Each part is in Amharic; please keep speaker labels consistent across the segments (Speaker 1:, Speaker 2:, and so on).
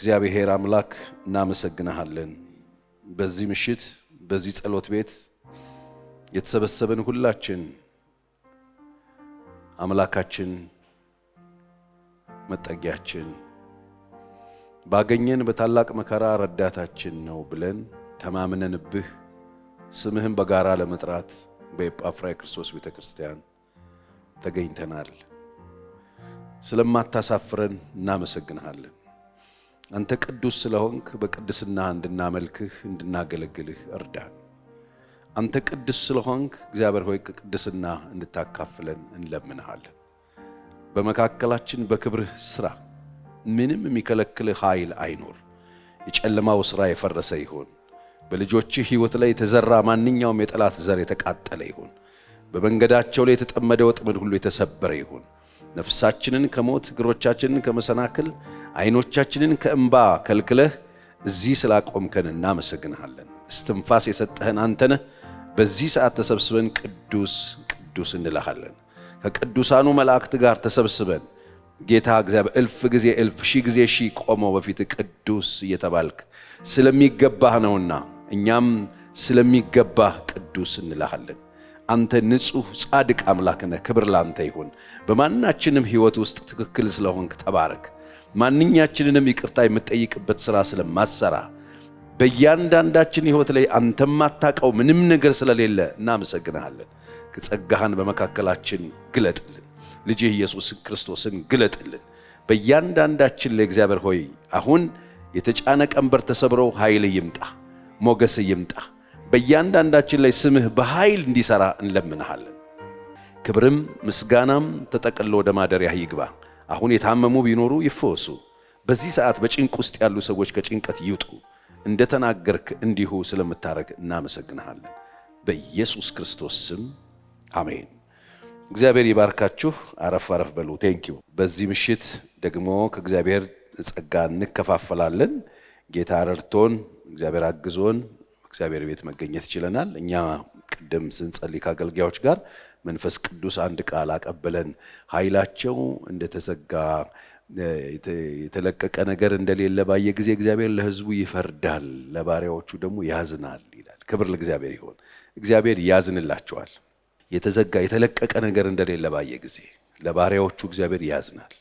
Speaker 1: እግዚአብሔር አምላክ እናመሰግናለን። በዚህ ምሽት በዚህ ጸሎት ቤት የተሰበሰበን ሁላችን አምላካችን መጠጊያችን ባገኘን በታላቅ መከራ ረዳታችን ነው ብለን ተማምነንብህ ስምህን በጋራ ለመጥራት በኤጳፍራ የክርስቶስ ቤተክርስቲያን ተገኝተናል። ስለማታሳፍረን እናመሰግናለን። አንተ ቅዱስ ስለሆንክ በቅድስና እንድናመልክህ እንድናገለግልህ እርዳን። አንተ ቅዱስ ስለሆንክ እግዚአብሔር ሆይ ቅድስና እንድታካፍለን እንለምንሃለን። በመካከላችን በክብርህ ስራ ምንም የሚከለክልህ ኃይል አይኖር። የጨለማው ስራ የፈረሰ ይሁን። በልጆችህ ሕይወት ላይ የተዘራ ማንኛውም የጠላት ዘር የተቃጠለ ይሁን። በመንገዳቸው ላይ የተጠመደ ወጥመድ ሁሉ የተሰበረ ይሁን። ነፍሳችንን ከሞት እግሮቻችንን ከመሰናክል አይኖቻችንን ከእንባ ከልክለህ እዚህ ስላቆምከን እናመሰግንሃለን። እስትንፋስ የሰጠህን አንተ ነህ። በዚህ ሰዓት ተሰብስበን ቅዱስ ቅዱስ እንልሃለን። ከቅዱሳኑ መላእክት ጋር ተሰብስበን ጌታ እግዚአብሔር እልፍ ጊዜ እልፍ ሺህ ጊዜ ሺህ ቆመው በፊት ቅዱስ እየተባልክ ስለሚገባህ ነውና እኛም ስለሚገባህ ቅዱስ እንልሃለን። አንተ ንጹህ ጻድቅ አምላክ ነህ። ክብር ላንተ ይሁን። በማናችንም ሕይወት ውስጥ ትክክል ስለሆንክ ተባረክ። ማንኛችንንም ይቅርታ የምትጠይቅበት ሥራ ስለማትሰራ በእያንዳንዳችን ሕይወት ላይ አንተ ማታውቀው ምንም ነገር ስለሌለ እናመሰግንሃለን። ጸጋህን በመካከላችን ግለጥልን። ልጅህ ኢየሱስ ክርስቶስን ግለጥልን። በእያንዳንዳችን ላይ እግዚአብሔር ሆይ አሁን የተጫነ ቀንበር ተሰብሮ ኃይል ይምጣ፣ ሞገስ ይምጣ። በእያንዳንዳችን ላይ ስምህ በኃይል እንዲሰራ እንለምንሃለን። ክብርም ምስጋናም ተጠቅልሎ ወደ ማደሪያህ ይግባ። አሁን የታመሙ ቢኖሩ ይፈወሱ። በዚህ ሰዓት በጭንቅ ውስጥ ያሉ ሰዎች ከጭንቀት ይውጡ። እንደተናገርክ እንዲሁ ስለምታረግ እናመሰግንሃለን። በኢየሱስ ክርስቶስ ስም አሜን። እግዚአብሔር ይባርካችሁ። አረፍ አረፍ በሉ። ቴንኪው። በዚህ ምሽት ደግሞ ከእግዚአብሔር ጸጋ እንከፋፈላለን። ጌታ ረድቶን እግዚአብሔር አግዞን እግዚአብሔር ቤት መገኘት ይችላል። እኛ ቅድም ስንጸልይ ከአገልጋዮች ጋር መንፈስ ቅዱስ አንድ ቃል አቀበለን። ኃይላቸው እንደተዘጋ የተለቀቀ ነገር እንደሌለ ባየ ጊዜ እግዚአብሔር ለሕዝቡ ይፈርዳል፣ ለባሪያዎቹ ደግሞ ያዝናል ይላል። ክብር ለእግዚአብሔር ይሁን። እግዚአብሔር ያዝንላቸዋል። የተዘጋ የተለቀቀ ነገር እንደሌለ ባየ ጊዜ ለባሪያዎቹ እግዚአብሔር ያዝናል፣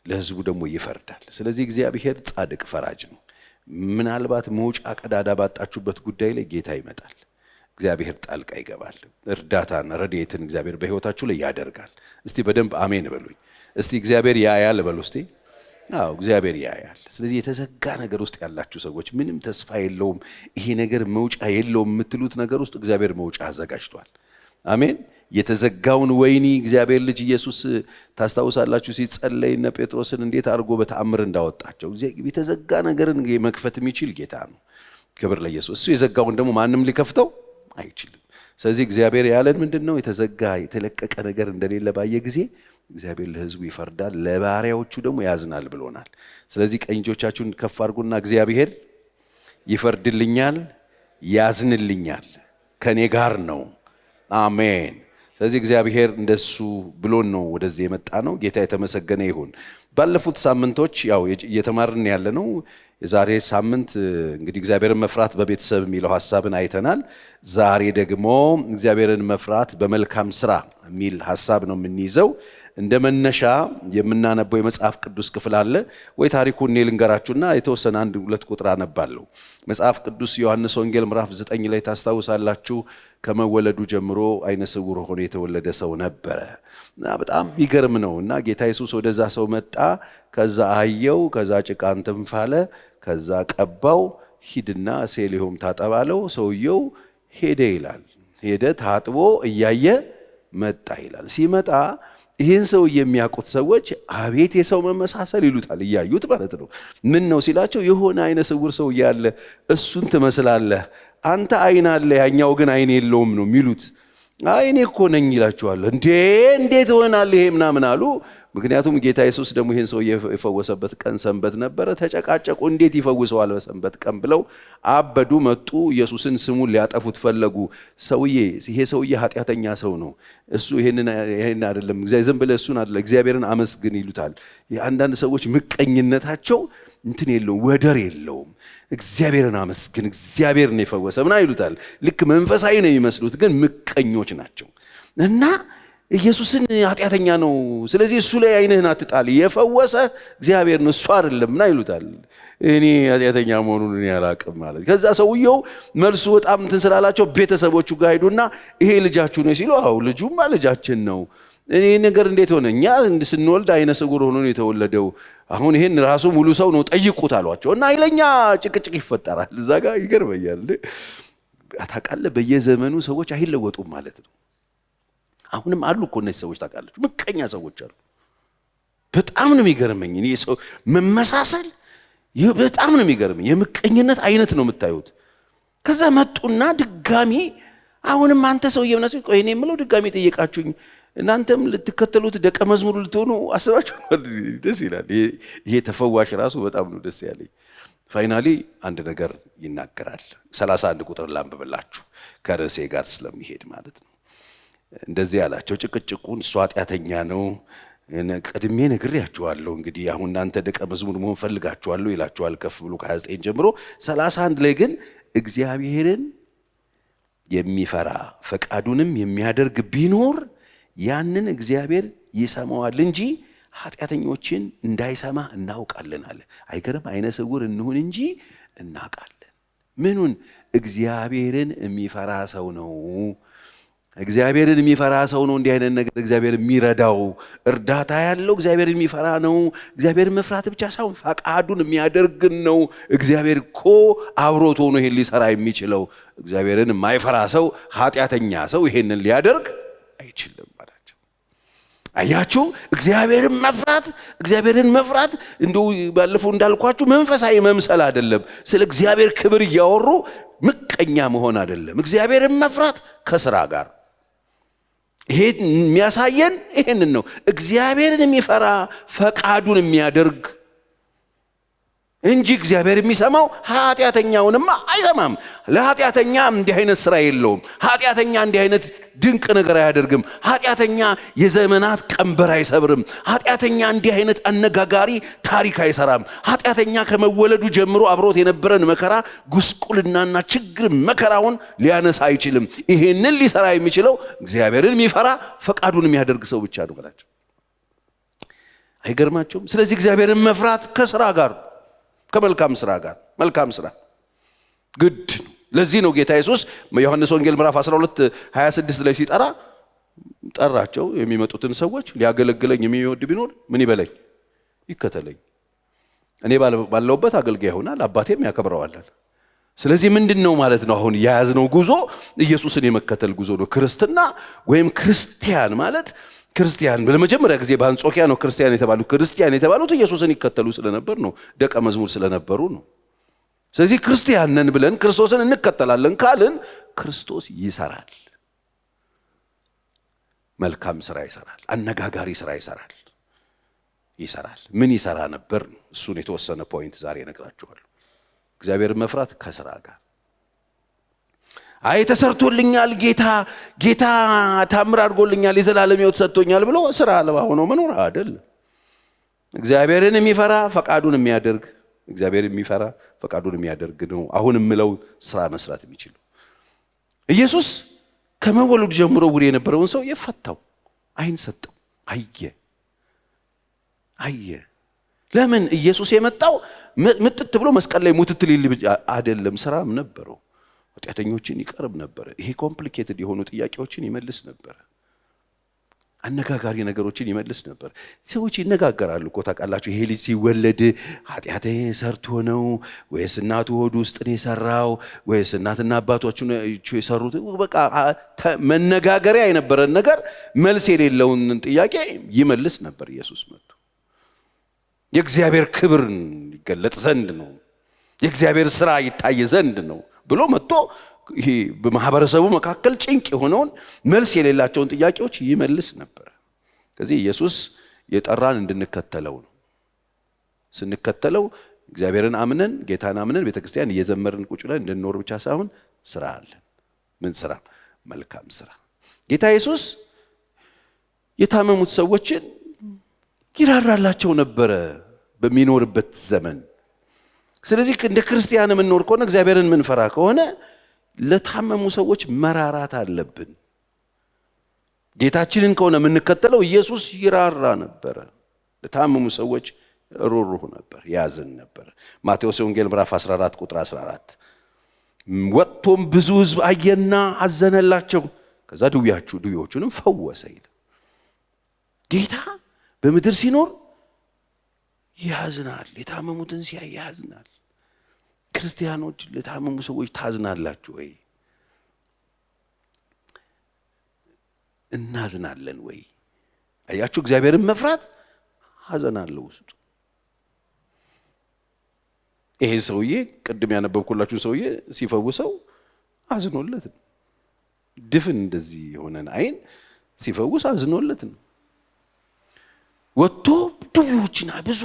Speaker 1: ለሕዝቡ ደግሞ ይፈርዳል። ስለዚህ እግዚአብሔር ጻድቅ ፈራጅ ነው። ምናልባት መውጫ ቀዳዳ ባጣችሁበት ጉዳይ ላይ ጌታ ይመጣል። እግዚአብሔር ጣልቃ ይገባል። እርዳታን ረድኤትን እግዚአብሔር በሕይወታችሁ ላይ ያደርጋል። እስቲ በደንብ አሜን በሉኝ። እስቲ እግዚአብሔር ያያል በሉ እስቲ። አዎ እግዚአብሔር ያያል። ስለዚህ የተዘጋ ነገር ውስጥ ያላችሁ ሰዎች ምንም ተስፋ የለውም ይሄ ነገር መውጫ የለውም የምትሉት ነገር ውስጥ እግዚአብሔር መውጫ አዘጋጅቷል። አሜን። የተዘጋውን ወይኒ እግዚአብሔር ልጅ ኢየሱስ ታስታውሳላችሁ ሲጸለይ እነ ጴጥሮስን እንዴት አድርጎ በተአምር እንዳወጣቸው። የተዘጋ ነገርን መክፈት የሚችል ጌታ ነው። ክብር ለኢየሱስ። እሱ የዘጋውን ደግሞ ማንም ሊከፍተው አይችልም። ስለዚህ እግዚአብሔር ያለን ምንድነው? የተዘጋ የተለቀቀ ነገር እንደሌለ ባየ ጊዜ እግዚአብሔር ለሕዝቡ ይፈርዳል፣ ለባሪያዎቹ ደግሞ ያዝናል ብሎናል። ስለዚህ ቀኝ እጆቻችሁን ከፍ አድርጉና እግዚአብሔር ይፈርድልኛል፣ ያዝንልኛል፣ ከኔ ጋር ነው። አሜን። ስለዚህ እግዚአብሔር እንደሱ ብሎን ነው ወደዚህ የመጣ ነው። ጌታ የተመሰገነ ይሁን። ባለፉት ሳምንቶች ያው እየተማርን ያለ ነው። የዛሬ ሳምንት እንግዲህ እግዚአብሔርን መፍራት በቤተሰብ የሚለው ሐሳብን አይተናል። ዛሬ ደግሞ እግዚአብሔርን መፍራት በመልካም ስራ የሚል ሐሳብ ነው የምንይዘው። እንደ መነሻ የምናነበው የመጽሐፍ ቅዱስ ክፍል አለ ወይ? ታሪኩን እኔ ልንገራችሁና የተወሰነ 1-2 ቁጥር አነባለሁ። መጽሐፍ ቅዱስ ዮሐንስ ወንጌል ምዕራፍ 9 ላይ ታስታውሳላችሁ። ከመወለዱ ጀምሮ አይነ ስውር ሆኖ የተወለደ ሰው ነበረ እና በጣም ይገርም ነው። እና ጌታ ኢየሱስ ወደዛ ሰው መጣ፣ ከዛ አየው፣ ከዛ ጭቃ እንተንፋለ፣ ከዛ ቀባው፣ ሂድና ሴሊሆም ታጠባለው። ሰውየው ሄደ ይላል። ሄደ ታጥቦ እያየ መጣ ይላል። ሲመጣ ይህን ሰው የሚያውቁት ሰዎች አቤት የሰው መመሳሰል ይሉታል፣ እያዩት ማለት ነው። ምን ነው ሲላቸው የሆነ አይነ ስውር ሰው ያለ እሱን ትመስላለህ፣ አንተ አይን አለ ያኛው ግን አይን የለውም ነው የሚሉት። አይኔ እኮ ነኝ ይላቸዋል። እንዴት ሆናል ይሄ ምናምን አሉ። ምክንያቱም ጌታ ኢየሱስ ደግሞ ይህን ሰው የፈወሰበት ቀን ሰንበት ነበረ። ተጨቃጨቁ፣ እንዴት ይፈውሰዋል በሰንበት ቀን ብለው አበዱ። መጡ፣ ኢየሱስን ስሙን ሊያጠፉት ፈለጉ። ይሄ ሰውዬ ኃጢአተኛ ሰው ነው፣ እሱ ይሄን አይደለም፣ ዝም ብለህ እሱን አይደለም እግዚአብሔርን አመስግን ይሉታል። የአንዳንድ ሰዎች ምቀኝነታቸው እንትን የለውም፣ ወደር የለውም። እግዚአብሔርን አመስግን፣ እግዚአብሔር ነው የፈወሰ ምን ይሉታል። ልክ መንፈሳዊ ነው የሚመስሉት፣ ግን ምቀኞች ናቸው። እና ኢየሱስን ኃጢአተኛ ነው፣ ስለዚህ እሱ ላይ ዓይንህን አትጣል፣ የፈወሰ እግዚአብሔር ነው እሱ አይደለም ምን ይሉታል። እኔ ኃጢአተኛ መሆኑን እኔ አላቅም ማለት። ከዛ ሰውየው መልሱ በጣም እንትን ስላላቸው ቤተሰቦቹ ጋር ሄዱና ይሄ ልጃችሁ ነው ሲሉ፣ አዎ ልጁማ ልጃችን ነው። እኔ ነገር እንዴት ሆነ? እኛ ስንወልድ አይነ ስውር ሆኖ ነው የተወለደው። አሁን ይሄን ራሱ ሙሉ ሰው ነው ጠይቁት አሏቸው። እና ኃይለኛ ጭቅጭቅ ይፈጠራል እዛ ጋር። ይገርመኛል። ታውቃለህ በየዘመኑ ሰዎች አይለወጡም ማለት ነው። አሁንም አሉ እኮ እነዚህ ሰዎች ታውቃለች፣ ምቀኛ ሰዎች አሉ። በጣም ነው የሚገርመኝ እኔ ሰው መመሳሰል በጣም ነው የሚገርመኝ። የምቀኝነት አይነት ነው የምታዩት። ከዛ መጡና ድጋሚ አሁንም አንተ ሰውዬ ነው ቆይ እኔ የምለው ድጋሚ ጠየቃችሁኝ፣ እናንተም ልትከተሉት ደቀ መዝሙር ልትሆኑ አስባችሁ? ደስ ይላል። ይሄ ተፈዋሽ ራሱ በጣም ነው ደስ ያለኝ። ፋይናሊ አንድ ነገር ይናገራል። 31 ቁጥር ላንብብላችሁ ከርዕሴ ጋር ስለሚሄድ ማለት ነው። እንደዚህ ያላቸው ጭቅጭቁን እሱ ኃጢአተኛ ነው ቀድሜ ነግሬያችኋለሁ፣ እንግዲህ አሁን እናንተ ደቀ መዝሙር መሆን ፈልጋችኋለሁ ይላችኋል ከፍ ብሎ ከ29 ጀምሮ። 31 ላይ ግን እግዚአብሔርን የሚፈራ ፈቃዱንም የሚያደርግ ቢኖር ያንን እግዚአብሔር ይሰማዋል እንጂ ኃጢአተኞችን እንዳይሰማ እናውቃለን አለ። አይገርም? አይነ ስውር እንሁን እንጂ እናውቃለን። ምኑን? እግዚአብሔርን የሚፈራ ሰው ነው። እግዚአብሔርን የሚፈራ ሰው ነው እንዲህ አይነት ነገር እግዚአብሔር የሚረዳው። እርዳታ ያለው እግዚአብሔርን የሚፈራ ነው። እግዚአብሔርን መፍራት ብቻ ሳይሆን ፈቃዱን የሚያደርግ ነው። እግዚአብሔር እኮ አብሮት ሆኖ ይሄን ሊሰራ የሚችለው። እግዚአብሔርን የማይፈራ ሰው ኃጢአተኛ ሰው ይሄንን ሊያደርግ አይችልም አላቸው። አያችሁ፣ እግዚአብሔርን መፍራት እንደው ባለፈው እንዳልኳችሁ መንፈሳዊ መምሰል አይደለም። ስለ እግዚአብሔር ክብር እያወሩ ምቀኛ መሆን አይደለም። እግዚአብሔርን መፍራት ከስራ ጋር ይሄ የሚያሳየን ይሄንን ነው። እግዚአብሔርን የሚፈራ ፈቃዱን የሚያደርግ እንጂ እግዚአብሔር የሚሰማው ኃጢአተኛውንማ አይሰማም። ለኃጢአተኛ እንዲህ አይነት ስራ የለውም። ኃጢአተኛ እንዲህ አይነት ድንቅ ነገር አያደርግም። ኃጢአተኛ የዘመናት ቀንበር አይሰብርም። ኃጢአተኛ እንዲህ አይነት አነጋጋሪ ታሪክ አይሰራም። ኃጢአተኛ ከመወለዱ ጀምሮ አብሮት የነበረን መከራ፣ ጉስቁልናና ችግር መከራውን ሊያነሳ አይችልም። ይሄንን ሊሰራ የሚችለው እግዚአብሔርን የሚፈራ ፈቃዱን የሚያደርግ ሰው ብቻ ነው ማለት። አይገርማቸውም? ስለዚህ እግዚአብሔርን መፍራት ከስራ ጋር ከመልካም ስራ ጋር መልካም ስራ ግድ ነው። ለዚህ ነው ጌታ ኢየሱስ በዮሐንስ ወንጌል ምዕራፍ 12:26 ላይ ጠራቸው የሚመጡትን ሰዎች ሊያገለግለኝ የሚወድ ቢኖር ምን ይበለኝ? ይከተለኝ። እኔ ባለውበት አገልጋይ ይሆናል፣ አባቴም ያከብረዋል። ስለዚህ ምንድነው ማለት ነው? አሁን የያዝነው ጉዞ ኢየሱስን የመከተል ጉዞ ነው። ክርስትና ወይም ክርስቲያን ማለት ክርስቲያን በመጀመሪያ ጊዜ በአንጾኪያ ነው ክርስቲያን የተባሉት ኢየሱስን ይከተሉ ስለነበር ነው፣ ደቀ መዝሙር ስለነበሩ ነው። ስለዚህ ክርስቲያን ነን ብለን ክርስቶስን እንከተላለን ካልን ክርስቶስ ይሰራል፣ መልካም ስራ ይሰራል፣ አነጋጋሪ ስራ ይሰራል። ምን ይሰራ ነበር? እሱን የተወሰነ ፖይንት ዛሬ እነግራችኋለሁ። እግዚአብሔርን መፍራት ከስራ ጋር አይ ተሰርቶልኛል፣ ጌታ ታምር አድርጎልኛል፣ የዘላለም ሕይወት ሰጥቶኛል ብሎ ስራ አልባ ሆኖ መኖር አይደለም። እግዚአብሔርን የሚፈራ ፈቃዱን የሚያደርግ ነው አሁን የምለው ስራ መስራት የሚችል። ኢየሱስ ከመወለዱ ጀምሮ ውር የነበረውን ሰው የፈታው፣ አይን ሰጠው፣ አየ። ለምን? ኢየሱስ የመጣው ምጥት ብሎ መስቀል ላይ ሙትት ሊል አይደለም፣ ስራም ነበረው። ኃጢአተኞችን ይቀርብ ነበር። ይሄ ኮምፕሊኬትድ የሆኑ ጥያቄዎችን ይመልስ ነበር። አነጋጋሪ ነገሮችን ይመልስ ነበር። ሰዎች ይነጋገራሉ እኮ ታውቃላችሁ። ይሄ ልጅ ሲወለድ ኃጢአት ሰርቶ ነው ወይስ እናቱ ሆድ ውስጥ ነው የሰራው ወይስ እናትና አባቶቹ የሰሩት? በቃ መነጋገሪያ የነበረን ነገር መልስ የሌለውን ጥያቄ ይመልስ ነበር። ኢየሱስ መጥቶ የእግዚአብሔር ክብር ይገለጥ ዘንድ ነው፣ የእግዚአብሔር ስራ ይታይ ዘንድ ነው ብሎ መጥቶ ይሄ በማህበረሰቡ መካከል ጭንቅ የሆነውን መልስ የሌላቸውን ጥያቄዎች ይመልስ ነበር። ስለዚህ ኢየሱስ የጠራን እንድንከተለው ነው። ስንከተለው እግዚአብሔርን አምነን ጌታን አምነን ቤተክርስቲያን እየዘመርን ቁጭ ብለን እንድንኖር ብቻ ሳይሆን ስራ አለን። ምን ስራ? መልካም ስራ። ጌታ ኢየሱስ የታመሙት ሰዎችን ይራራላቸው ነበረ በሚኖርበት ዘመን። ስለዚህ እንደ ክርስቲያን የምንኖር ከሆነ እግዚአብሔርን የምንፈራ ከሆነ ለታመሙ ሰዎች መራራት አለብን። ጌታችንን ከሆነ የምንከተለው ኢየሱስ ይራራ ነበረ፣ ለታመሙ ሰዎች ሩሩህ ነበር፣ ያዝን ነበር። ማቴዎስ ወንጌል ምዕራፍ 14 ቁጥር 14 ወጥቶም ብዙ ሕዝብ አየና አዘነላቸው፣ ከዛ ድውዮቹንም ፈወሰ ይላል። ጌታ በምድር ሲኖር ያዝናል፣ የታመሙትን ሲያይ ያዝናል። ክርስቲያኖች ለታመሙ ሰዎች ታዝናላችሁ ወይ? እናዝናለን ወይ? አያችሁ፣ እግዚአብሔርን መፍራት ሐዘን አለው ውስጡ። ይሄ ሰውዬ ቅድም ያነበብኩላችሁ ሰውዬ ሲፈውሰው አዝኖለት ነው። ድፍን እንደዚህ የሆነን አይን ሲፈውስ አዝኖለት ነው። ወጥቶ ድውዮችን ብዙ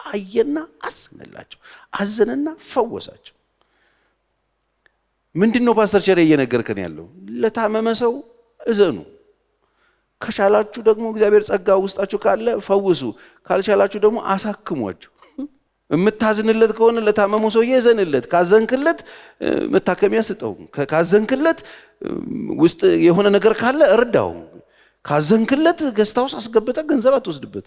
Speaker 1: አየና አዘነላቸው፣ አዘነና ፈወሳቸው። ምንድነው ፓስተር ቸሬ እየነገርከን ያለው? ለታመመ ሰው እዘኑ። ከቻላችሁ ደግሞ እግዚአብሔር ጸጋ ውስጣችሁ ካለ ፈውሱ፣ ካልቻላችሁ ደግሞ አሳክሟቸው። የምታዝንለት ከሆነ ለታመሙ ሰውዬ እዘንለት። ካዘንክለት መታከሚያ ስጠው። ካዘንክለት ውስጥ የሆነ ነገር ካለ እርዳው። ካዘንክለት ገስታውስ አስገብተ ገንዘብ አትወስድበት።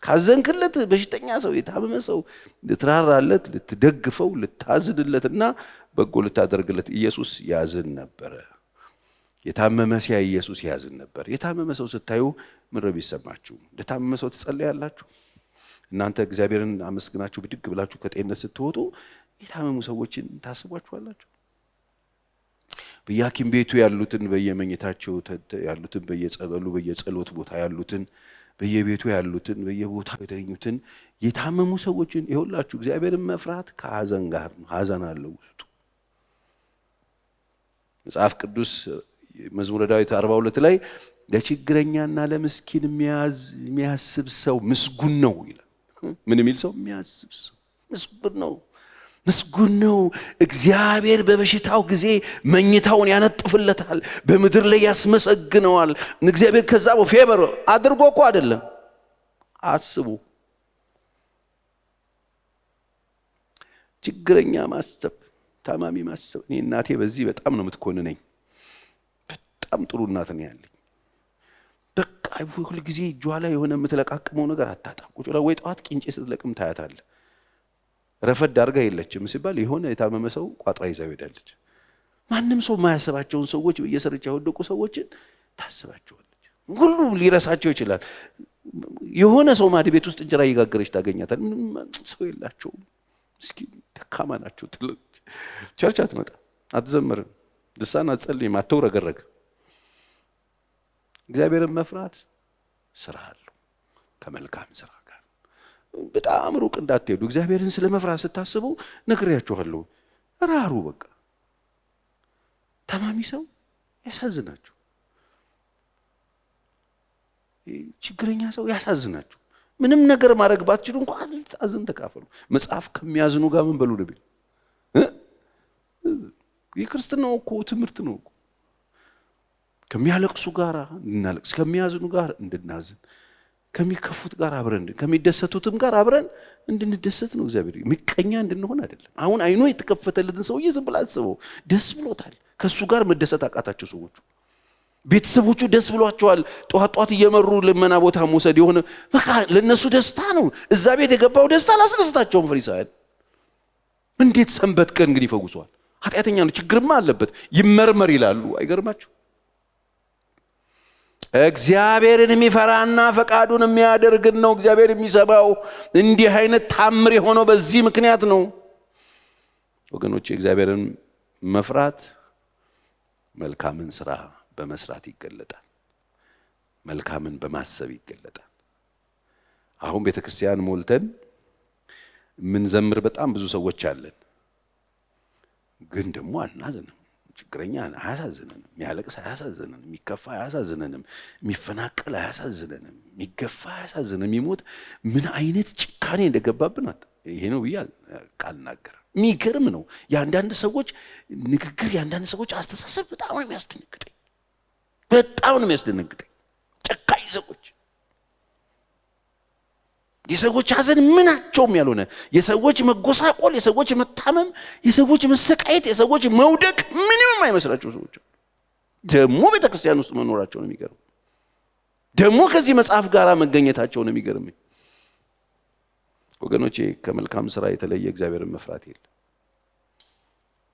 Speaker 1: ካዘንክለት በሽተኛ ሰው የታመመ ሰው ልትራራለት፣ ልትደግፈው፣ ልታዝንለትና በጎ ልታደርግለት ኢየሱስ ያዝን ነበረ። የታመመ ሲያይ ኢየሱስ ያዝን ነበር። የታመመ ሰው ስታዩ ምን ነው ቢሰማችሁ? ለታመመ ሰው ትጸልያላችሁ? እናንተ እግዚአብሔርን አመስግናችሁ ብድግ ብላችሁ ከጤንነት ስትወጡ የታመሙ ሰዎችን ታስቧቸዋላችሁ? በየሐኪም ቤቱ ያሉትን፣ በየመኝታቸው ያሉትን፣ በየጸበሉ በየጸሎት ቦታ ያሉትን፣ በየቤቱ ያሉትን፣ በየቦታው የተኙትን የታመሙ ሰዎችን ይኸውላችሁ። እግዚአብሔርን መፍራት ከሐዘን ጋር ነው። ሐዘን አለው ውስጡ። መጽሐፍ ቅዱስ መዝሙረ ዳዊት 42 ላይ ለችግረኛና ለምስኪን የሚያስብ ሰው ምስጉን ነው ይላል። ምን የሚል ሰው? የሚያስብ ሰው ምስጉን ነው። ምስጉን ነው። እግዚአብሔር በበሽታው ጊዜ መኝታውን ያነጥፍለታል፣ በምድር ላይ ያስመሰግነዋል። እግዚአብሔር ከዛ ፌቨር አድርጎ እኮ አይደለም፣ አስቡ። ችግረኛ ማሰብ፣ ታማሚ ማሰብ። እኔ እናቴ በዚህ በጣም ነው የምትኮንነኝ። በጣም ጥሩ እናት ነው ያለኝ። በቃ ሁሉ ጊዜ እጇ ላይ የሆነ የምትለቃቅመው ነገር አታጣም። ቁጭ ብላ ወይ ጠዋት ቂንጬ ስትለቅም ታያታለህ። ረፈድ አድርጋ የለችም ሲባል የሆነ የታመመ ሰው ቋጥራ ይዛው ሄዳለች። ማንም ሰው የማያስባቸውን ሰዎች በየሰርቻ የወደቁ ሰዎችን ታስባቸዋለች። ሁሉ ሊረሳቸው ይችላል። የሆነ ሰው ማድ ቤት ውስጥ እንጀራ እየጋገረች ታገኛታል። ምንም ሰው የላቸውም፣ ምስኪን ደካማ ናቸው። ቸርች አትመጣ፣ አትዘምርም፣ ልሳን አትጸልይም፣ አትውረገረግ። እግዚአብሔርን መፍራት ስራ አለው ከመልካም ስራ ጋር። በጣም ሩቅ እንዳትሄዱ። እግዚአብሔርን ስለ መፍራት ስታስቡ ነግሬያችኋለሁ። ራሩ። በቃ ታማሚ ሰው ያሳዝናችሁ፣ ችግረኛ ሰው ያሳዝናችሁ። ምንም ነገር ማድረግ ባትችሉ እንኳን ልታዝን ተካፈሉ። መጽሐፍ ከሚያዝኑ ጋር ምን በሉ ልቤ። የክርስትናው እኮ ትምህርት ነው እኮ። ከሚያለቅሱ ጋር እንድናለቅስ፣ ከሚያዝኑ ጋር እንድናዝን፣ ከሚከፉት ጋር አብረን፣ ከሚደሰቱትም ጋር አብረን እንድንደሰት ነው እግዚአብሔር። ምቀኛ እንድንሆን አይደለም። አሁን አይኑ የተከፈተለትን ሰውዬ ዝም ብላ አስበው፣ ደስ ብሎታል። ከሱ ጋር መደሰት አቃታቸው ሰዎቹ። ቤተሰቦቹ ደስ ብሏቸዋል። ጧት እየመሩ ልመና ቦታ መውሰድ የሆነ በቃ ለነሱ ደስታ ነው። እዛ ቤት የገባው ደስታ አላስደስታቸውም። ፈሪሳውያን እንዴት ሰንበት ቀን ግን ይፈውሰዋል? ኃጢአተኛ ነው፣ ችግርማ አለበት፣ ይመርመር ይላሉ። አይገርማችሁ? እግዚአብሔርን የሚፈራና ፈቃዱን የሚያደርግ ነው እግዚአብሔር የሚሰማው። እንዲህ አይነት ታምር የሆነው በዚህ ምክንያት ነው ወገኖቼ። እግዚአብሔርን መፍራት መልካምን ስራ በመስራት ይገለጣል። መልካምን በማሰብ ይገለጣል። አሁን ቤተክርስቲያን ሞልተን ምንዘምር በጣም ብዙ ሰዎች አለን፣ ግን ደግሞ አናዝንም። ችግረኛ አያሳዝነንም፣ የሚያለቅስ አያሳዝነንም፣ የሚከፋ አያሳዝነንም፣ የሚፈናቀል አያሳዝነንም፣ የሚገፋ አያሳዝነንም። የሚሞት ምን አይነት ጭካኔ እንደገባብን ይሄ ነው ብዬ ቃል ናገር። የሚገርም ነው የአንዳንድ ሰዎች ንግግር፣ የአንዳንድ ሰዎች አስተሳሰብ በጣም ነው የሚያስደነግጠኝ። በጣም ነው የሚያስደነግጠኝ። ጨካኝ ሰዎች የሰዎች ሐዘን ምናቸውም ያልሆነ፣ የሰዎች መጎሳቆል፣ የሰዎች መታመም፣ የሰዎች መሰቃየት፣ የሰዎች መውደቅ ምንም አይመስላቸው ሰዎች ደግሞ ቤተክርስቲያን ውስጥ መኖራቸው ነው የሚገርም። ደግሞ ከዚህ መጽሐፍ ጋር መገኘታቸው ነው የሚገርም። ወገኖቼ ከመልካም ስራ የተለየ እግዚአብሔርን መፍራት የለም።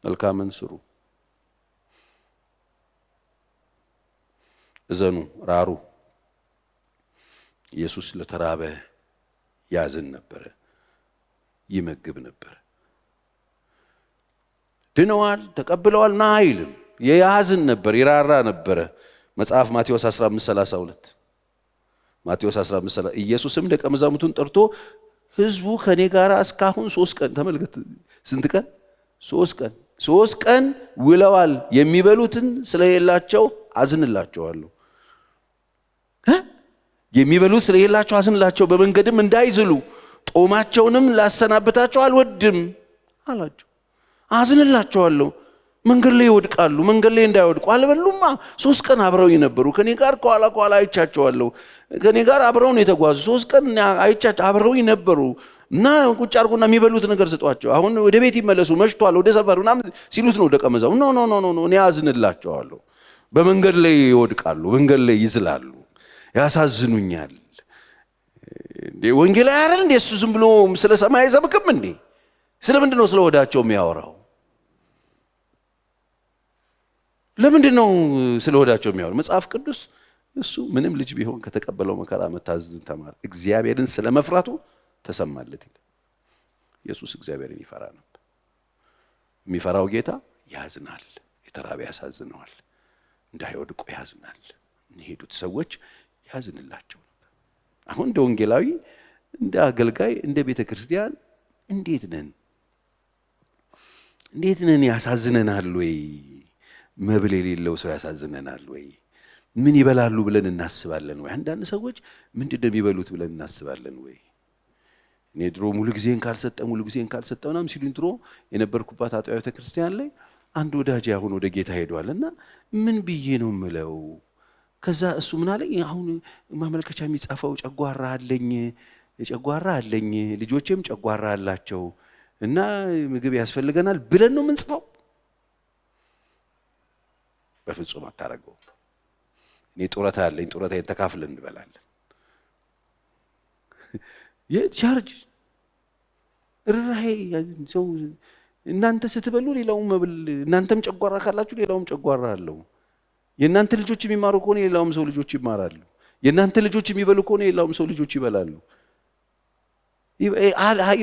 Speaker 1: መልካምን ስሩ፣ እዘኑ፣ ራሩ። ኢየሱስ ለተራበ ያዝን ነበረ፣ ይመግብ ነበር። ድነዋል፣ ተቀብለዋል ና አይልም። የያዝን ነበር፣ ይራራ ነበረ። መጽሐፍ ማቴዎስ 15:32 ማቴዎስ 15:32 ኢየሱስም ደቀ መዛሙርቱን ጠርቶ ህዝቡ ከኔ ጋር እስካሁን 3 ቀን ተመልከት፣ ስንት ቀን? 3 ቀን ውለዋል። የሚበሉትን ስለሌላቸው አዝንላቸዋለሁ። የሚበሉት ስለሌላቸው አዝንላቸው፣ በመንገድም እንዳይዝሉ ጦማቸውንም ላሰናብታቸው አልወድም አላቸው። አዝንላቸዋለሁ። መንገድ ላይ ይወድቃሉ። መንገድ ላይ እንዳይወድቁ አልበሉማ። 3 ቀን አብረው ነበሩ። ከኔ ጋር ከኋላ አይቻቸዋለሁ። ከኔ ጋር አብረው ነው የተጓዙ። 3 ቀን አይቻቸው አብረው ነበሩ እና ቁጭ አድርጉና የሚበሉት ነገር ስጧቸው። አሁን ወደ ቤት ይመለሱ፣ መሽቷል፣ ወደ ሰፈር ምናምን ሲሉት ነው ደቀ መዛሙርቱ ኖ እኔ አዝንላቸዋለሁ። በመንገድ ላይ ይወድቃሉ፣ መንገድ ላይ ይዝላሉ፣ ያሳዝኑኛል። እንዴ ወንጌል አይደል እንዴ? እሱ ዝም ብሎ ስለ ሰማይ አይሰብክም እንዴ? ስለምንድን ነው ስለ ወዳቸው የሚያወራው? ለምንድን ነው ስለ ወዳቸው የሚያወራው? መጽሐፍ ቅዱስ እሱ ምንም ልጅ ቢሆን ከተቀበለው መከራ መታዘዝን ተማረ፣ እግዚአብሔርን ስለመፍራቱ ተሰማለት ይላል። ኢየሱስ እግዚአብሔርን ይፈራ ነበር። የሚፈራው ጌታ ያዝናል፣ የተራበ ያሳዝነዋል፣ እንዳይወድቁ ያዝናል፣ የሚሄዱት ሰዎች ያዝንላቸው ነበር። አሁን እንደ ወንጌላዊ፣ እንደ አገልጋይ፣ እንደ ቤተ ክርስቲያን እንዴት ነን? ያሳዝነናል ወይ? መብል የሌለው ሰው ያሳዝነናል ወይ? ምን ይበላሉ ብለን እናስባለን ወይ? አንዳንድ ሰዎች ምንድን ነው የሚበሉት ብለን እናስባለን ወይ? እኔ ድሮ ሙሉ ጊዜን ካልሰጠ ምናምን ሲሉኝ ድሮ የነበርኩባት አጥቢያ ቤተ ክርስቲያን ላይ አንድ ወዳጅ አሁን ወደ ጌታ ሄዷል እና ምን ብዬ ነው ምለው? ከዛ እሱ ምን አለኝ፣ አሁን ማመልከቻ የሚጻፈው ጨጓራ አለኝ ልጆቼም ጨጓራ አላቸው እና ምግብ ያስፈልገናል ብለን ነው ምንጽፈው? በፍጹም አታረገው። እኔ ጡረታ አለኝ፣ ጡረታዬን ተካፍለን እንበላለን። የቻርጅ ርራሄ ሰው እናንተ ስትበሉ ሌላው መብል፣ እናንተም ጨጓራ ካላችሁ ሌላውም ጨጓራ አለው። የእናንተ ልጆች የሚማሩ ከሆነ ሌላውም ሰው ልጆች ይማራሉ። የእናንተ ልጆች የሚበሉ ከሆነ ሌላውም ሰው ልጆች ይበላሉ።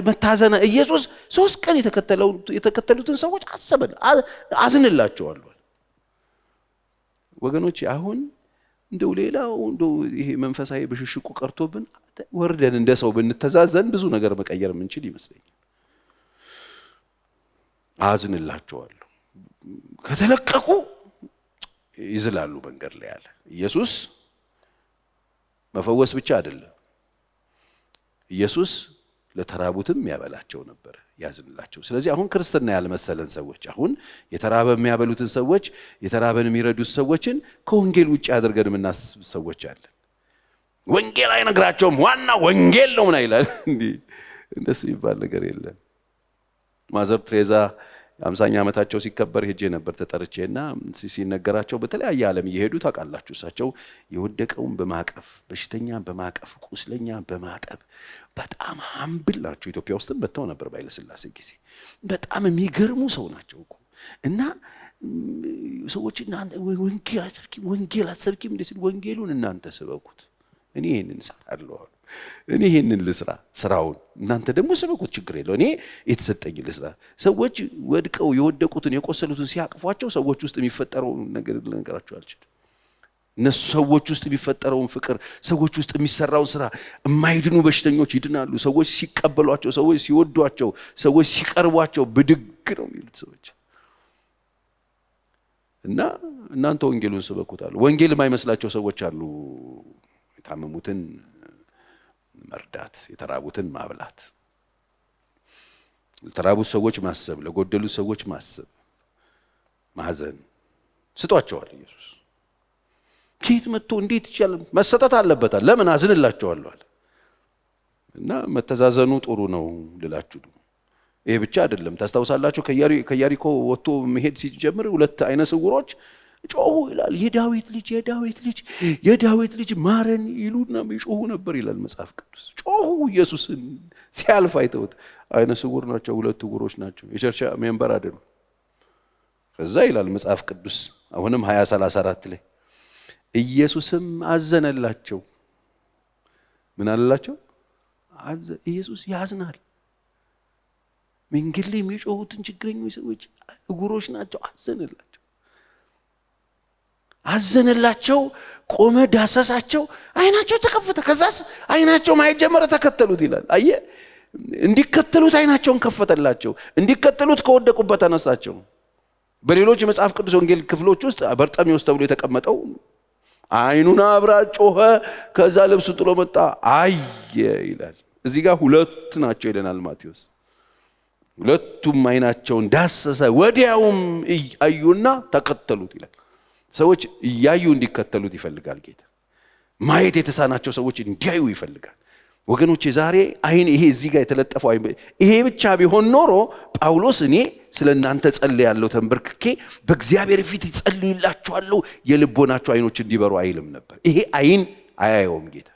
Speaker 1: መታዘና ኢየሱስ 3 ቀን የተከተሉትን ሰዎች አዝንላቸዋለሁ። ወገኖች አሁን እንደው ሌላው እንደው ይሄ መንፈሳዊ በሽሽቁ ቀርቶብን ወርደን እንደ ሰው ብንተዛዘን ብዙ ነገር መቀየር የምንችል ይመስለኛል። አዝንላቸዋለሁ። ከተለቀቁ ይዝላሉ መንገድ ላይ ያለ ኢየሱስ መፈወስ ብቻ አይደለም። ኢየሱስ ለተራቡትም ያበላቸው ነበር፣ ያዝንላቸው። ስለዚህ አሁን ክርስትና ያልመሰለን ሰዎች፣ አሁን የተራበ የሚያበሉትን ሰዎች፣ የተራበን የሚረዱት ሰዎችን ከወንጌል ውጭ አድርገን የምናስብ ሰዎች አለን። ወንጌል አይነግራቸውም፣ ዋና ወንጌል ነው ምን ይላል እንዴ? እንደሱ ይባል ነገር የለም። ማዘር ትሬዛ 50ኛ ዓመታቸው ሲከበር ሄጄ ነበር ተጠርቼና ሲነገራቸው በተለያየ ዓለም እየሄዱ ታውቃላችሁ፣ እሳቸው የወደቀውን በማቀፍ በሽተኛን በማቀፍ ቁስለኛን በማጠብ በጣም ሀምብል ናቸው። ኢትዮጵያ ውስጥም መጥተው ነበር በኃይለ ሥላሴ ጊዜ። በጣም የሚገርሙ ሰው ናቸው እኮ እና ሰዎች እናንተ ወንጌል አትሰብኪም እንዴ ሲሉ ወንጌሉን እናንተ ስበኩት፣ እኔ ይሄንን እሰራለሁ፣ እኔ ይሄንን ልስራ ስራውን፣ እናንተ ደግሞ ስበኩት፣ ችግር የለው፣ እኔ የተሰጠኝ ልስራ። ሰዎች ወድቀው የወደቁትን የቆሰሉትን ሲያቅፏቸው ሰዎች ውስጥ የሚፈጠረውን ነገር ልነግራቸው አልችልም። እነሱ ሰዎች ውስጥ የሚፈጠረውን ፍቅር፣ ሰዎች ውስጥ የሚሰራውን ስራ፣ የማይድኑ በሽተኞች ይድናሉ። ሰዎች ሲቀበሏቸው፣ ሰዎች ሲወዷቸው፣ ሰዎች ሲቀርቧቸው ብድግ ነው የሚሉት ሰዎች። እና እናንተ ወንጌሉን ስበኩታል። ወንጌል የማይመስላቸው ሰዎች አሉ። የታመሙትን መርዳት፣ የተራቡትን ማብላት፣ ለተራቡት ሰዎች ማሰብ፣ ለጎደሉት ሰዎች ማሰብ፣ ማዘን ስጧቸዋል ኢየሱስ። ከየት መጥቶ እንዴት ይችላል? መሰጠት አለበታል። ለምን? አዝንላቸዋለሁ አለ። እና መተዛዘኑ ጥሩ ነው ልላችሁ ነው። ይሄ ብቻ አይደለም። ታስታውሳላችሁ ከያሪኮ ወጥቶ መሄድ ሲጀምር ሁለት አይነ ስውሮች ጮሁ ይላል። የዳዊት ልጅ የዳዊት ልጅ የዳዊት ልጅ ማረን ይሉና ይጮሁ ነበር ይላል መጽሐፍ ቅዱስ። ጮሁ ኢየሱስን ሲያልፍ አይተውት። አይነ ስውር ናቸው፣ ሁለት ዕውሮች ናቸው። የቸርች ሜምበር አይደሉም። ከዛ ይላል መጽሐፍ ቅዱስ አሁንም 20:34 ላይ ኢየሱስም አዘነላቸው። ምን አለላቸው? ኢየሱስ ያዝናል። መንገድ ላይ የሚጮሁትን ችግረኞች ሰዎች ዕውሮች ናቸው። አዘነላቸው፣ ቆመ፣ ዳሰሳቸው፣ አይናቸው ተከፈተ። ከዛስ አይናቸው ማየት ጀመረ፣ ተከተሉት ይላል። አየ እንዲከተሉት አይናቸውን ከፈተላቸው፣ እንዲከተሉት ከወደቁበት አነሳቸው። በሌሎች የመጽሐፍ ቅዱስ ወንጌል ክፍሎች ውስጥ በርጤሜዎስ ተብሎ የተቀመጠው አይኑን አብራ ጮኸ፣ ከዛ ልብሱን ጥሎ መጣ፣ አየ ይላል። እዚህ ጋር ሁለት ናቸው ይለናል ማቴዎስ። ሁለቱም አይናቸውን ዳሰሰ፣ ወዲያውም አዩና ተከተሉት ይላል። ሰዎች እያዩ እንዲከተሉት ይፈልጋል ጌታ። ማየት የተሳናቸው ሰዎች እንዲያዩ ይፈልጋል። ወገኖቼ ዛሬ አይን ይሄ እዚህ ጋር የተለጠፈው ይሄ ብቻ ቢሆን ኖሮ ጳውሎስ እኔ ስለናንተ ጸልያለሁ ተንበርክኬ በእግዚአብሔር ፊት ጸልይላችኋለሁ የልቦናችሁ አይኖች እንዲበሩ አይልም ነበር። ይሄ አይን አያየውም ጌታ።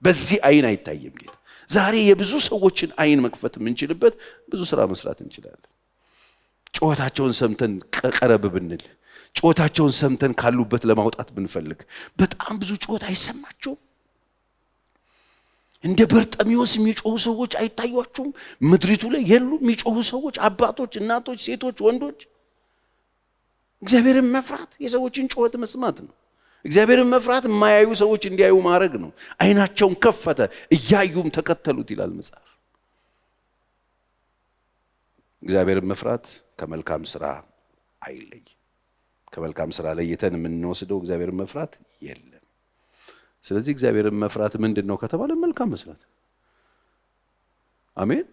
Speaker 1: በዚህ አይን አይታየም ጌታ። ዛሬ የብዙ ሰዎችን አይን መክፈት የምንችልበት ብዙ ስራ መስራት እንችላለን። ጩኸታቸውን ሰምተን ቀረብ ብንል፣ ጩኸታቸውን ሰምተን ካሉበት ለማውጣት ብንፈልግ በጣም ብዙ ጩኸት አይሰማቸውም? እንደ በርጤሜዎስ የሚጮሁ ሰዎች አይታዩአችሁም? ምድሪቱ ላይ የሉ የሚጮሁ ሰዎች? አባቶች፣ እናቶች፣ ሴቶች፣ ወንዶች። እግዚአብሔርን መፍራት የሰዎችን ጩኸት መስማት ነው። እግዚአብሔርን መፍራት የማያዩ ሰዎች እንዲያዩ ማድረግ ነው። አይናቸውን ከፈተ፣ እያዩም ተከተሉት ይላል መጽሐፍ። እግዚአብሔርን መፍራት ከመልካም ስራ አይለይ። ከመልካም ስራ ለይተን የምንወስደው እግዚአብሔርን መፍራት የለም። ስለዚህ እግዚአብሔርን መፍራት ምንድነው ከተባለ መልካም መስራት። አሜን።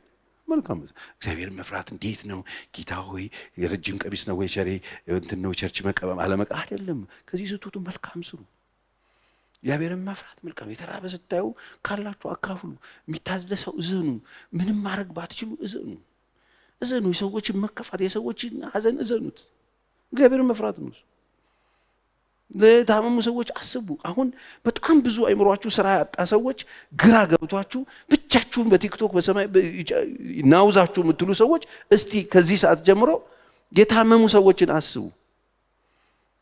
Speaker 1: መልካም እግዚአብሔርን መፍራት እንዴት ነው ጌታ ሆይ? የረጅም ቀሚስ ነው ወይ ቸሬ እንትን ነው ቸርች መቀበም አለመቀ አይደለም። ከዚህ ስትወጡ መልካም ስሩ። እግዚአብሔርን መፍራት መልካም። የተራበ ስታዩ ካላችሁ አካፍሉ። የሚታዘሰው እዘኑ። ምንም ማድረግ ባትችሉ እዘኑ። የሰዎችን መከፋት፣ የሰዎችን ሐዘን እዘኑት። እግዚአብሔርን መፍራት ነው። ለታመሙ ሰዎች አስቡ። አሁን በጣም ብዙ አይምሯችሁ ስራ ያጣ ሰዎች፣ ግራ ገብቷችሁ ብቻችሁን በቲክቶክ በሰማይ ናውዛችሁ የምትሉ ሰዎች እስቲ ከዚህ ሰዓት ጀምሮ የታመሙ ሰዎችን አስቡ።